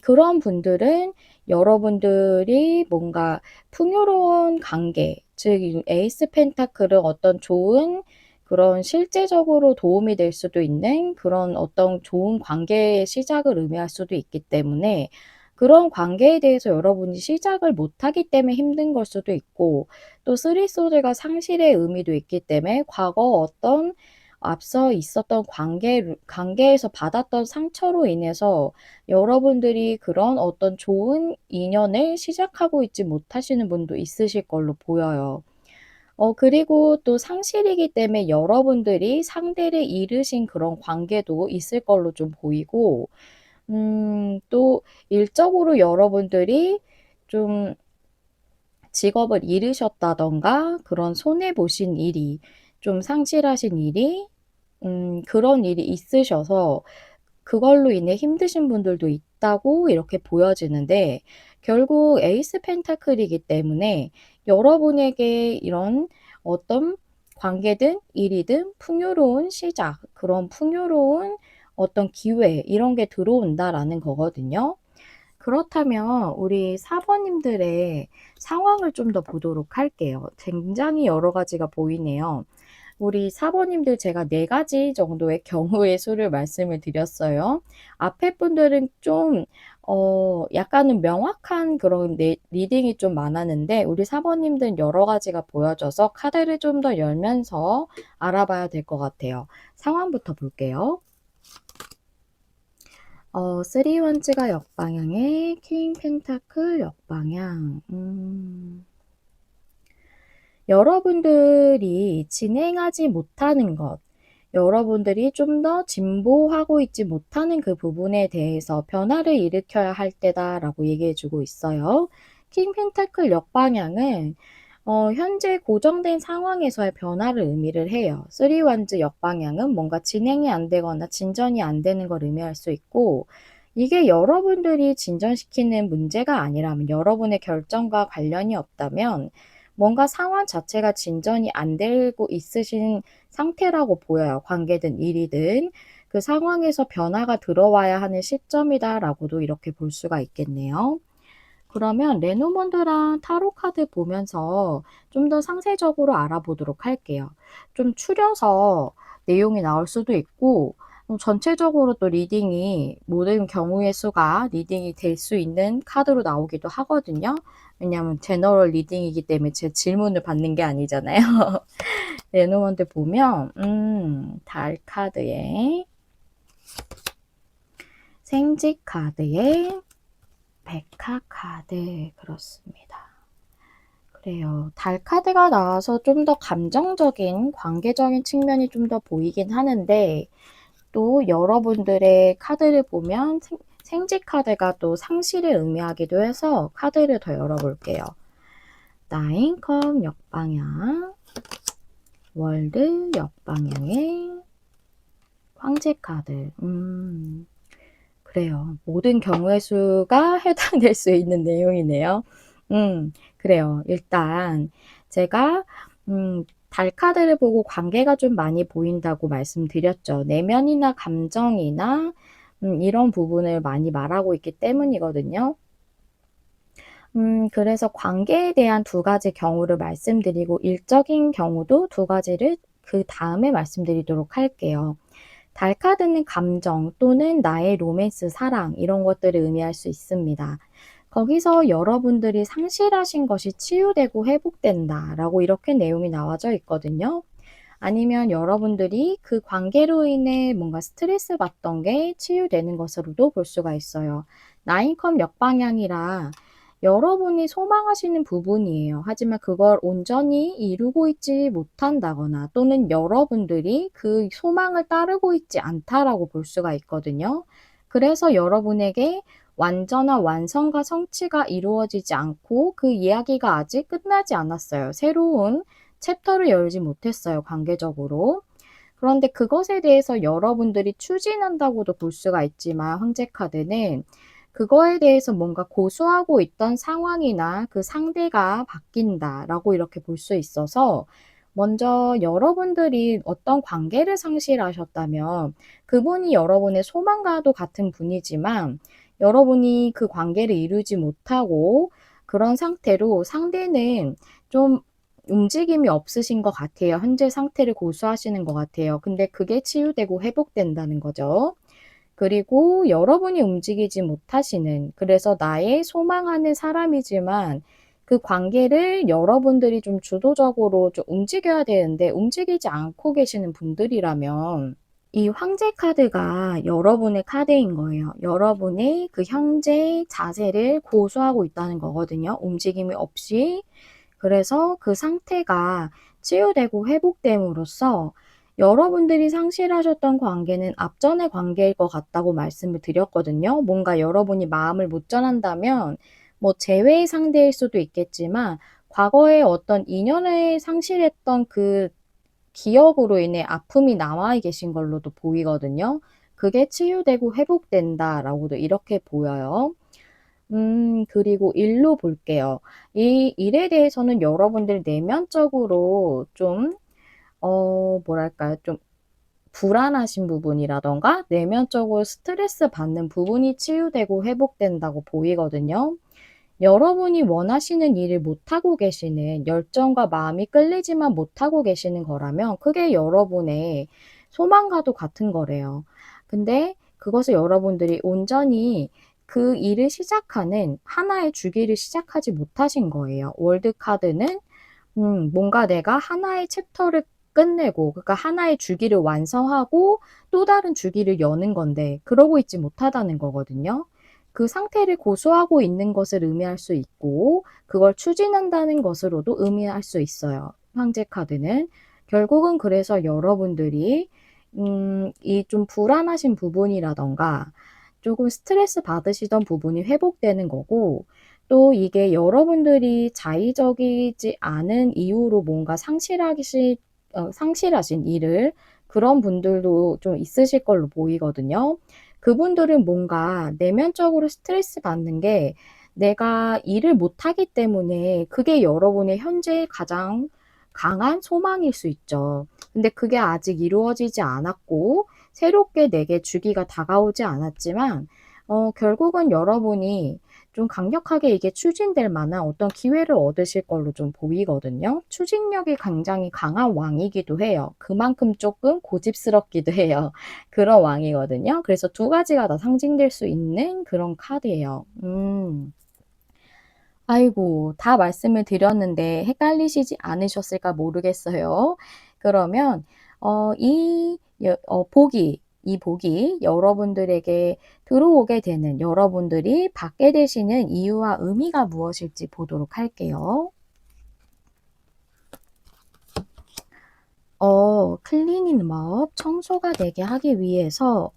그런 분들은 여러분들이 뭔가 풍요로운 관계, 즉 이 에이스 펜타클은 어떤 좋은 그런 실제적으로 도움이 될 수도 있는 그런 어떤 좋은 관계의 시작을 의미할 수도 있기 때문에, 그런 관계에 대해서 여러분이 시작을 못하기 때문에 힘든 걸 수도 있고, 또 쓰리 소드가 상실의 의미도 있기 때문에 과거 어떤 앞서 있었던 관계에서 받았던 상처로 인해서 여러분들이 그런 어떤 좋은 인연을 시작하고 있지 못하시는 분도 있으실 걸로 보여요. 그리고 또 상실이기 때문에 여러분들이 상대를 잃으신 그런 관계도 있을 걸로 좀 보이고, 또 일적으로 여러분들이 좀 직업을 잃으셨다던가 그런 손해 보신 일이, 좀 상실하신 일이 그런 일이 있으셔서 그걸로 인해 힘드신 분들도 있다고 이렇게 보여지는데, 결국 에이스 펜타클이기 때문에 여러분에게 이런 어떤 관계든 일이든 풍요로운 시작, 그런 풍요로운 어떤 기회, 이런 게 들어온다라는 거거든요. 그렇다면 우리 사번님들의 상황을 좀 더 보도록 할게요. 굉장히 여러 가지가 보이네요. 우리 사모님들 제가 4가지 정도의 경우의 수를 말씀을 드렸어요. 앞에 분들은 좀 약간은 명확한 그런 리딩이 좀 많았는데 우리 사모님들은 여러 가지가 보여져서 카드를 좀 더 열면서 알아봐야 될 것 같아요. 상황부터 볼게요. 3 원즈가 역방향에 킹 펜타클 역방향. 여러분들이 진행하지 못하는 것, 여러분들이 좀 더 진보하고 있지 못하는 그 부분에 대해서 변화를 일으켜야 할 때다라고 얘기해 주고 있어요. 킹 펜타클 역방향은 현재 고정된 상황에서의 변화를 의미를 해요. 3 원즈 역방향은 뭔가 진행이 안 되거나 진전이 안 되는 걸 의미할 수 있고, 이게 여러분들이 진전시키는 문제가 아니라면, 여러분의 결정과 관련이 없다면 뭔가 상황 자체가 진전이 안 되고 있으신 상태라고 보여요. 관계든 일이든. 그 상황에서 변화가 들어와야 하는 시점이다라고도 이렇게 볼 수가 있겠네요. 그러면 레노먼드랑 타로 카드 보면서 좀 더 상세적으로 알아보도록 할게요. 좀 추려서 내용이 나올 수도 있고, 전체적으로 또 리딩이 모든 경우의 수가 리딩이 될 수 있는 카드로 나오기도 하거든요. 왜냐하면 제너럴 리딩이기 때문에 제 질문을 받는 게 아니잖아요. 레노먼드 보면 달 카드에 생지 카드에 백화 카드, 그렇습니다. 그래요. 달 카드가 나와서 좀 더 감정적인, 관계적인 측면이 좀 더 보이긴 하는데, 또 여러분들의 카드를 보면 생지 카드가 또 상실을 의미하기도 해서 카드를 더 열어볼게요. 나인컵 역방향, 월드 역방향의 황제 카드. 그래요. 모든 경우의 수가 해당될 수 있는 내용이네요. 그래요. 일단 제가 달 카드를 보고 관계가 좀 많이 보인다고 말씀드렸죠. 내면이나 감정이나 이런 부분을 많이 말하고 있기 때문이거든요. 그래서 관계에 대한 2가지 경우를 말씀드리고 일적인 경우도 2가지를 그 다음에 말씀드리도록 할게요. 달 카드는 감정 또는 나의 로맨스, 사랑 이런 것들을 의미할 수 있습니다. 거기서 여러분들이 상실하신 것이 치유되고 회복된다라고 이렇게 내용이 나와져 있거든요. 아니면 여러분들이 그 관계로 인해 뭔가 스트레스 받던 게 치유되는 것으로도 볼 수가 있어요. 나인컵 역방향이라 여러분이 소망하시는 부분이에요. 하지만 그걸 온전히 이루고 있지 못한다거나 또는 여러분들이 그 소망을 따르고 있지 않다라고 볼 수가 있거든요. 그래서 여러분에게 완전한 완성과 성취가 이루어지지 않고 그 이야기가 아직 끝나지 않았어요. 새로운 챕터를 열지 못했어요, 관계적으로. 그런데 그것에 대해서 여러분들이 추진한다고도 볼 수가 있지만 황제 카드는 그거에 대해서 뭔가 고수하고 있던 상황이나 그 상대가 바뀐다라고 이렇게 볼 수 있어서 먼저 여러분들이 어떤 관계를 상실하셨다면 그분이 여러분의 소망과도 같은 분이지만 여러분이 그 관계를 이루지 못하고 그런 상태로 상대는 좀 움직임이 없으신 것 같아요. 현재 상태를 고수하시는 것 같아요. 근데 그게 치유되고 회복된다는 거죠. 그리고 여러분이 움직이지 못하시는, 그래서 나의 소망하는 사람이지만 그 관계를 여러분들이 좀 주도적으로 좀 움직여야 되는데 움직이지 않고 계시는 분들이라면 이 황제 카드가 여러분의 카드인 거예요. 여러분의 그 현재 자세를 고수하고 있다는 거거든요. 움직임이 없이. 그래서 그 상태가 치유되고 회복됨으로써 여러분들이 상실하셨던 관계는 앞전의 관계일 것 같다고 말씀을 드렸거든요. 뭔가 여러분이 마음을 못 전한다면 뭐 재회의 상대일 수도 있겠지만 과거에 어떤 인연을 상실했던 그 기억으로 인해 아픔이 남아 계신 걸로도 보이거든요. 그게 치유되고 회복된다라고도 이렇게 보여요. 그리고 일로 볼게요. 이 일에 대해서는 여러분들 내면적으로 좀 뭐랄까요? 좀 불안하신 부분이라던가 내면적으로 스트레스 받는 부분이 치유되고 회복된다고 보이거든요. 여러분이 원하시는 일을 못하고 계시는 열정과 마음이 끌리지만 못하고 계시는 거라면 그게 여러분의 소망과도 같은 거래요. 근데 그것을 여러분들이 온전히 그 일을 시작하는 하나의 주기를 시작하지 못하신 거예요. 월드카드는 뭔가 내가 하나의 챕터를 끝내고 그러니까 하나의 주기를 완성하고 또 다른 주기를 여는 건데 그러고 있지 못하다는 거거든요. 그 상태를 고수하고 있는 것을 의미할 수 있고 그걸 추진한다는 것으로도 의미할 수 있어요. 황제 카드는. 결국은 그래서 여러분들이 이 좀 불안하신 부분이라든가 조금 스트레스 받으시던 부분이 회복되는 거고 또 이게 여러분들이 자의적이지 않은 이유로 뭔가 상실하신 일을 그런 분들도 좀 있으실 걸로 보이거든요. 그분들은 뭔가 내면적으로 스트레스 받는 게 내가 일을 못하기 때문에 그게 여러분의 현재 가장 강한 소망일 수 있죠. 근데 그게 아직 이루어지지 않았고 새롭게 내게 주기가 다가오지 않았지만 결국은 여러분이 좀 강력하게 이게 추진될 만한 어떤 기회를 얻으실 걸로 좀 보이거든요. 추진력이 굉장히 강한 왕이기도 해요. 그만큼 조금 고집스럽기도 해요. 그런 왕이거든요. 그래서 두 가지가 다 상징될 수 있는 그런 카드예요. 아이고, 다 말씀을 드렸는데 헷갈리시지 않으셨을까 모르겠어요. 그러면 이 복이 여러분들에게 들어오게 되는 여러분들이 받게 되시는 이유와 의미가 무엇일지 보도록 할게요. 클리닝업, 청소가 되게 하기 위해서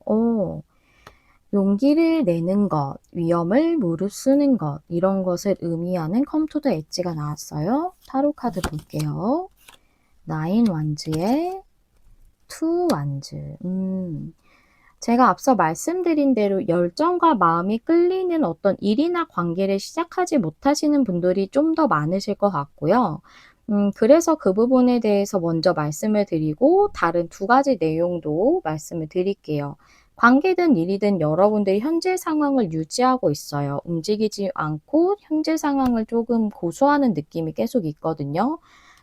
용기를 내는 것, 위험을 무릅쓰는 것, 이런 것을 의미하는 컴 투 더 엣지가 나왔어요. 타로 카드 볼게요. 나인 완즈에 투 완즈. 제가 앞서 말씀드린 대로 열정과 마음이 끌리는 어떤 일이나 관계를 시작하지 못하시는 분들이 좀 더 많으실 것 같고요. 그래서 그 부분에 대해서 먼저 말씀을 드리고 다른 두 가지 내용도 말씀을 드릴게요. 관계든 일이든 여러분들이 현재 상황을 유지하고 있어요. 움직이지 않고 현재 상황을 조금 고수하는 느낌이 계속 있거든요.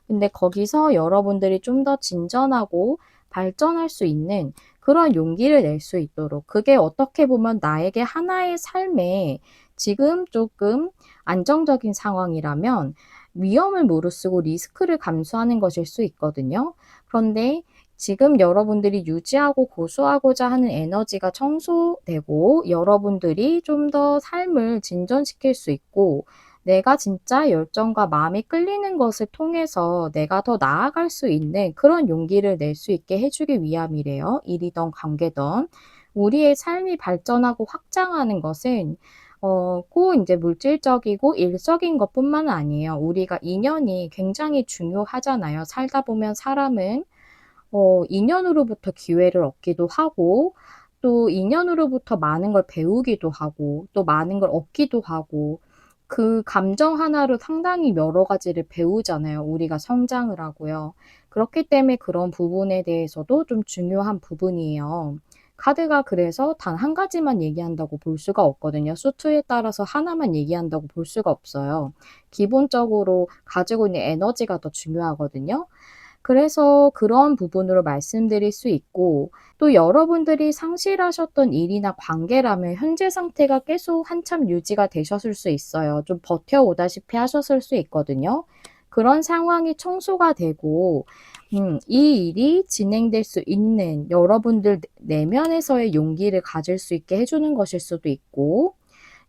근데 거기서 여러분들이 좀 더 진전하고 발전할 수 있는 그런 용기를 낼 수 있도록 그게 어떻게 보면 나에게 하나의 삶에 지금 조금 안정적인 상황이라면 위험을 무릅쓰고 리스크를 감수하는 것일 수 있거든요. 그런데 지금 여러분들이 유지하고 고수하고자 하는 에너지가 청소되고 여러분들이 좀 더 삶을 진전시킬 수 있고 내가 진짜 열정과 마음이 끌리는 것을 통해서 내가 더 나아갈 수 있는 그런 용기를 낼 수 있게 해주기 위함이래요. 일이든 관계든. 우리의 삶이 발전하고 확장하는 것은 꼭 이제 물질적이고 일적인 것뿐만 아니에요. 우리가 인연이 굉장히 중요하잖아요. 살다 보면 사람은 인연으로부터 기회를 얻기도 하고 또 인연으로부터 많은 걸 배우기도 하고 또 많은 걸 얻기도 하고 그 감정 하나로 상당히 여러 가지를 배우잖아요. 우리가 성장을 하고요. 그렇기 때문에 그런 부분에 대해서도 좀 중요한 부분이에요. 카드가 그래서 단 한 가지만 얘기한다고 볼 수가 없거든요. 수트에 따라서 하나만 얘기한다고 볼 수가 없어요. 기본적으로 가지고 있는 에너지가 더 중요하거든요. 그래서 그런 부분으로 말씀드릴 수 있고 또 여러분들이 상실하셨던 일이나 관계라면 현재 상태가 계속 한참 유지가 되셨을 수 있어요. 좀 버텨오다시피 하셨을 수 있거든요. 그런 상황이 청소가 되고 이 일이 진행될 수 있는 여러분들 내면에서의 용기를 가질 수 있게 해주는 것일 수도 있고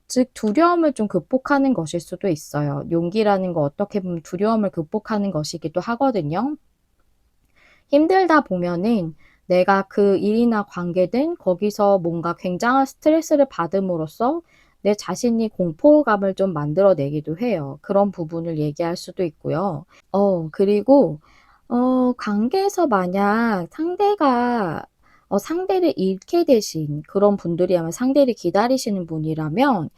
즉 두려움을 좀 극복하는 것일 수도 있어요. 용기라는 거 어떻게 보면 두려움을 극복하는 것이기도 하거든요. 힘들다 보면은 내가 그 일이나 관계든 거기서 뭔가 굉장한 스트레스를 받음으로써 내 자신이 공포감을 좀 만들어내기도 해요. 그런 부분을 얘기할 수도 있고요. 그리고 관계에서 만약 상대를 잃게 되신 그런 분들이라면 상대를 기다리시는 분이라면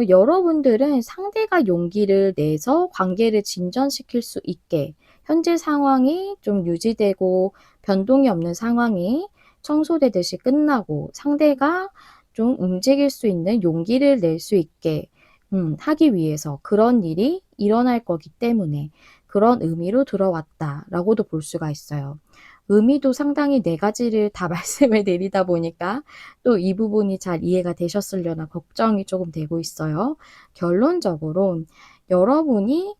여러분들은 상대가 용기를 내서 관계를 진전시킬 수 있게 현재 상황이 좀 유지되고 변동이 없는 상황이 청소되듯이 끝나고 상대가 좀 움직일 수 있는 용기를 낼 수 있게 하기 위해서 그런 일이 일어날 거기 때문에 그런 의미로 들어왔다라고도 볼 수가 있어요. 의미도 상당히 네 가지를 다 말씀을 드리다 보니까 또 이 부분이 잘 이해가 되셨으려나 걱정이 조금 되고 있어요. 결론적으로 여러분이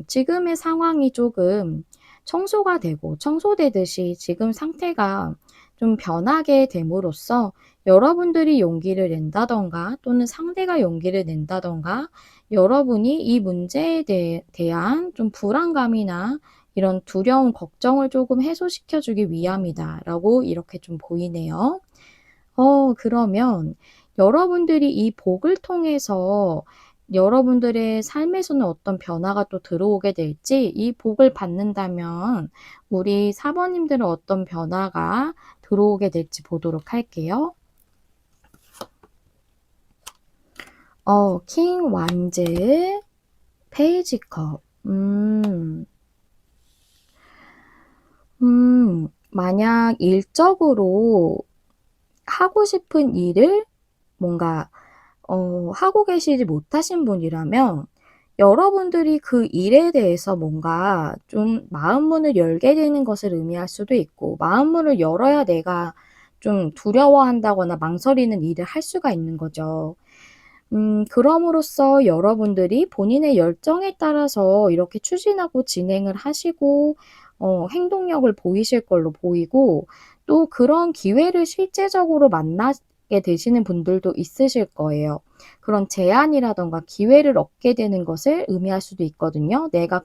지금의 상황이 조금 청소가 되고 청소되듯이 지금 상태가 좀 변하게 됨으로써 여러분들이 용기를 낸다던가 또는 상대가 용기를 낸다던가 여러분이 이 문제에 대한 좀 불안감이나 이런 두려움, 걱정을 조금 해소시켜 주기 위함이다라고 이렇게 좀 보이네요. 그러면 여러분들이 이 복을 통해서 여러분들의 삶에서는 어떤 변화가 또 들어오게 될지, 이 복을 받는다면 우리 사번님들은 어떤 변화가 들어오게 될지 보도록 할게요. 킹 완즈, 페이지 컵. 만약 일적으로 하고 싶은 일을 뭔가 하고 계시지 못하신 분이라면 여러분들이 그 일에 대해서 뭔가 좀 마음문을 열게 되는 것을 의미할 수도 있고, 마음문을 열어야 내가 좀 두려워한다거나 망설이는 일을 할 수가 있는 거죠. 그럼으로써 여러분들이 본인의 열정에 따라서 이렇게 추진하고 진행을 하시고 행동력을 보이실 걸로 보이고, 또 그런 기회를 실제적으로 만나게 되시는 분들도 있으실 거예요. 그런 제안이라든가 기회를 얻게 되는 것을 의미할 수도 있거든요. 내가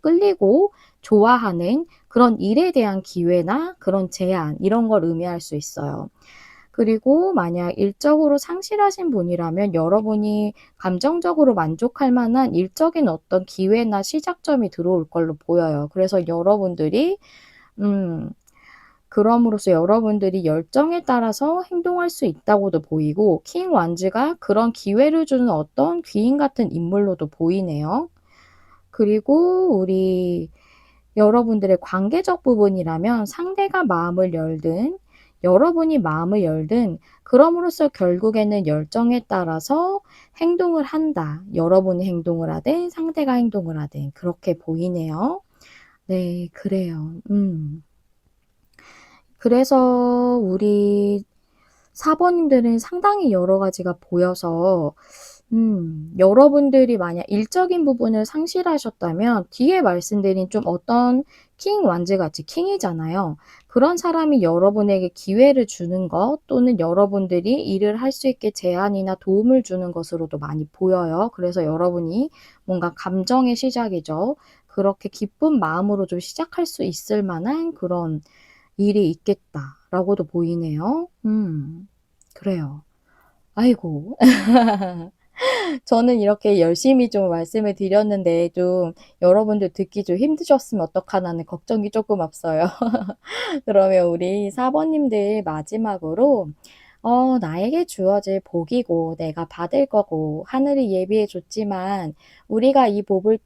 끌리고 좋아하는 그런 일에 대한 기회나 그런 제안, 이런 걸 의미할 수 있어요. 그리고 만약 일적으로 상실하신 분이라면 여러분이 감정적으로 만족할 만한 일적인 어떤 기회나 시작점이 들어올 걸로 보여요. 그래서 여러분들이 음 그럼으로써 여러분들이 열정에 따라서 행동할 수 있다고도 보이고, 킹 완즈가 그런 기회를 주는 어떤 귀인 같은 인물로도 보이네요. 그리고 우리 여러분들의 관계적 부분이라면 상대가 마음을 열든 여러분이 마음을 열든 그럼으로써 결국에는 열정에 따라서 행동을 한다. 여러분이 행동을 하든 상대가 행동을 하든 그렇게 보이네요. 네, 그래요. 그래서 우리 사번님들은 상당히 여러 가지가 보여서 여러분들이 만약 일적인 부분을 상실하셨다면 뒤에 말씀드린 좀 어떤 킹 완즈 같이 킹이잖아요. 그런 사람이 여러분에게 기회를 주는 것 또는 여러분들이 일을 할 수 있게 제안이나 도움을 주는 것으로도 많이 보여요. 그래서 여러분이 뭔가 감정의 시작이죠. 그렇게 기쁜 마음으로 좀 시작할 수 있을 만한 그런 일이 있겠다라고도 보이네요. 그래요. 아이고. 저는 이렇게 열심히 좀 말씀을 드렸는데 좀 여러분들 듣기 좀 힘드셨으면 어떡하나는 걱정이 조금 앞서요. 그러면 우리 사번님들 마지막으로 나에게 주어질 복이고 내가 받을 거고 하늘이 예비해 줬지만 우리가 이 복을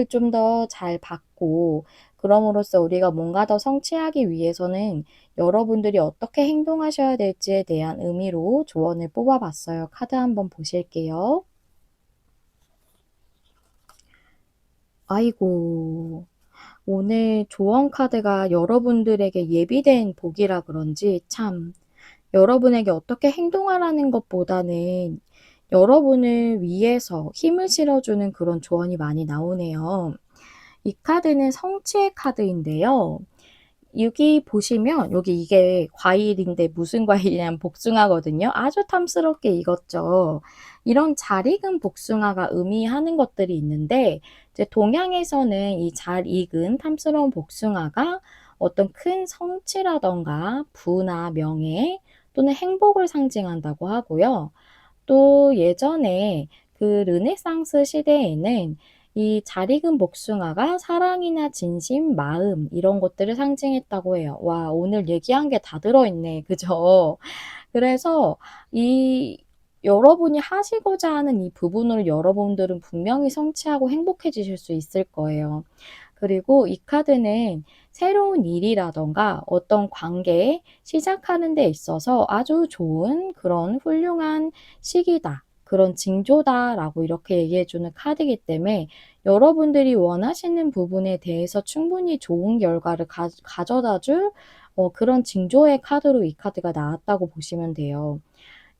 좀 더 잘 받고 그럼으로써 우리가 뭔가 더 성취하기 위해서는 여러분들이 어떻게 행동하셔야 될지에 대한 의미로 조언을 뽑아봤어요. 카드 한번 보실게요. 아이고, 오늘 조언 카드가 여러분들에게 예비된 복이라 그런지 참 여러분에게 어떻게 행동하라는 것보다는 여러분을 위해서 힘을 실어주는 그런 조언이 많이 나오네요. 이 카드는 성취의 카드인데요. 여기 보시면 여기 이게 과일인데 무슨 과일이냐면 복숭아거든요. 아주 탐스럽게 익었죠. 이런 잘 익은 복숭아가 의미하는 것들이 있는데 이제 동양에서는 이 잘 익은 탐스러운 복숭아가 어떤 큰 성취라던가 부나 명예 또는 행복을 상징한다고 하고요. 또 예전에 그 르네상스 시대에는 이 잘 익은 복숭아가 사랑이나 진심, 마음 이런 것들을 상징했다고 해요. 와, 오늘 얘기한 게 다 들어있네. 그죠? 그래서 이 여러분이 하시고자 하는 이 부분을 여러분들은 분명히 성취하고 행복해지실 수 있을 거예요. 그리고 이 카드는 새로운 일이라던가 어떤 관계 시작하는 데 있어서 아주 좋은 그런 훌륭한 시기다. 그런 징조다라고 이렇게 얘기해주는 카드이기 때문에 여러분들이 원하시는 부분에 대해서 충분히 좋은 결과를 가져다 줄 그런 징조의 카드로 이 카드가 나왔다고 보시면 돼요.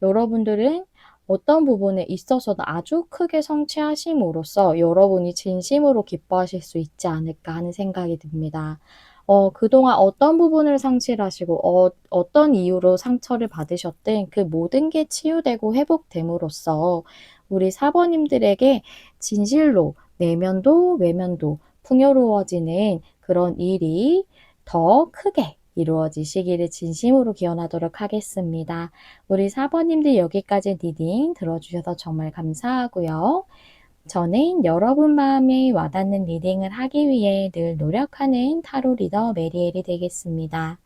여러분들은 어떤 부분에 있어서는 아주 크게 성취하심으로써 여러분이 진심으로 기뻐하실 수 있지 않을까 하는 생각이 듭니다. 그동안 어떤 부분을 상실하시고 어떤 이유로 상처를 받으셨든 그 모든 게 치유되고 회복됨으로써 우리 사번님들에게 진실로 내면도 외면도 풍요로워지는 그런 일이 더 크게 이루어지시기를 진심으로 기원하도록 하겠습니다. 우리 사번님들 여기까지 리딩 들어주셔서 정말 감사하고요. 저는 여러분 마음에 와닿는 리딩을 하기 위해 늘 노력하는 타로 리더 메리엘이 되겠습니다.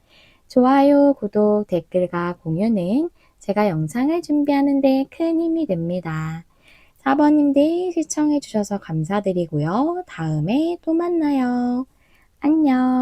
좋아요, 구독, 댓글과 공유는 제가 영상을 준비하는 데 큰 힘이 됩니다. 사번님들 시청해주셔서 감사드리고요. 다음에 또 만나요. 안녕.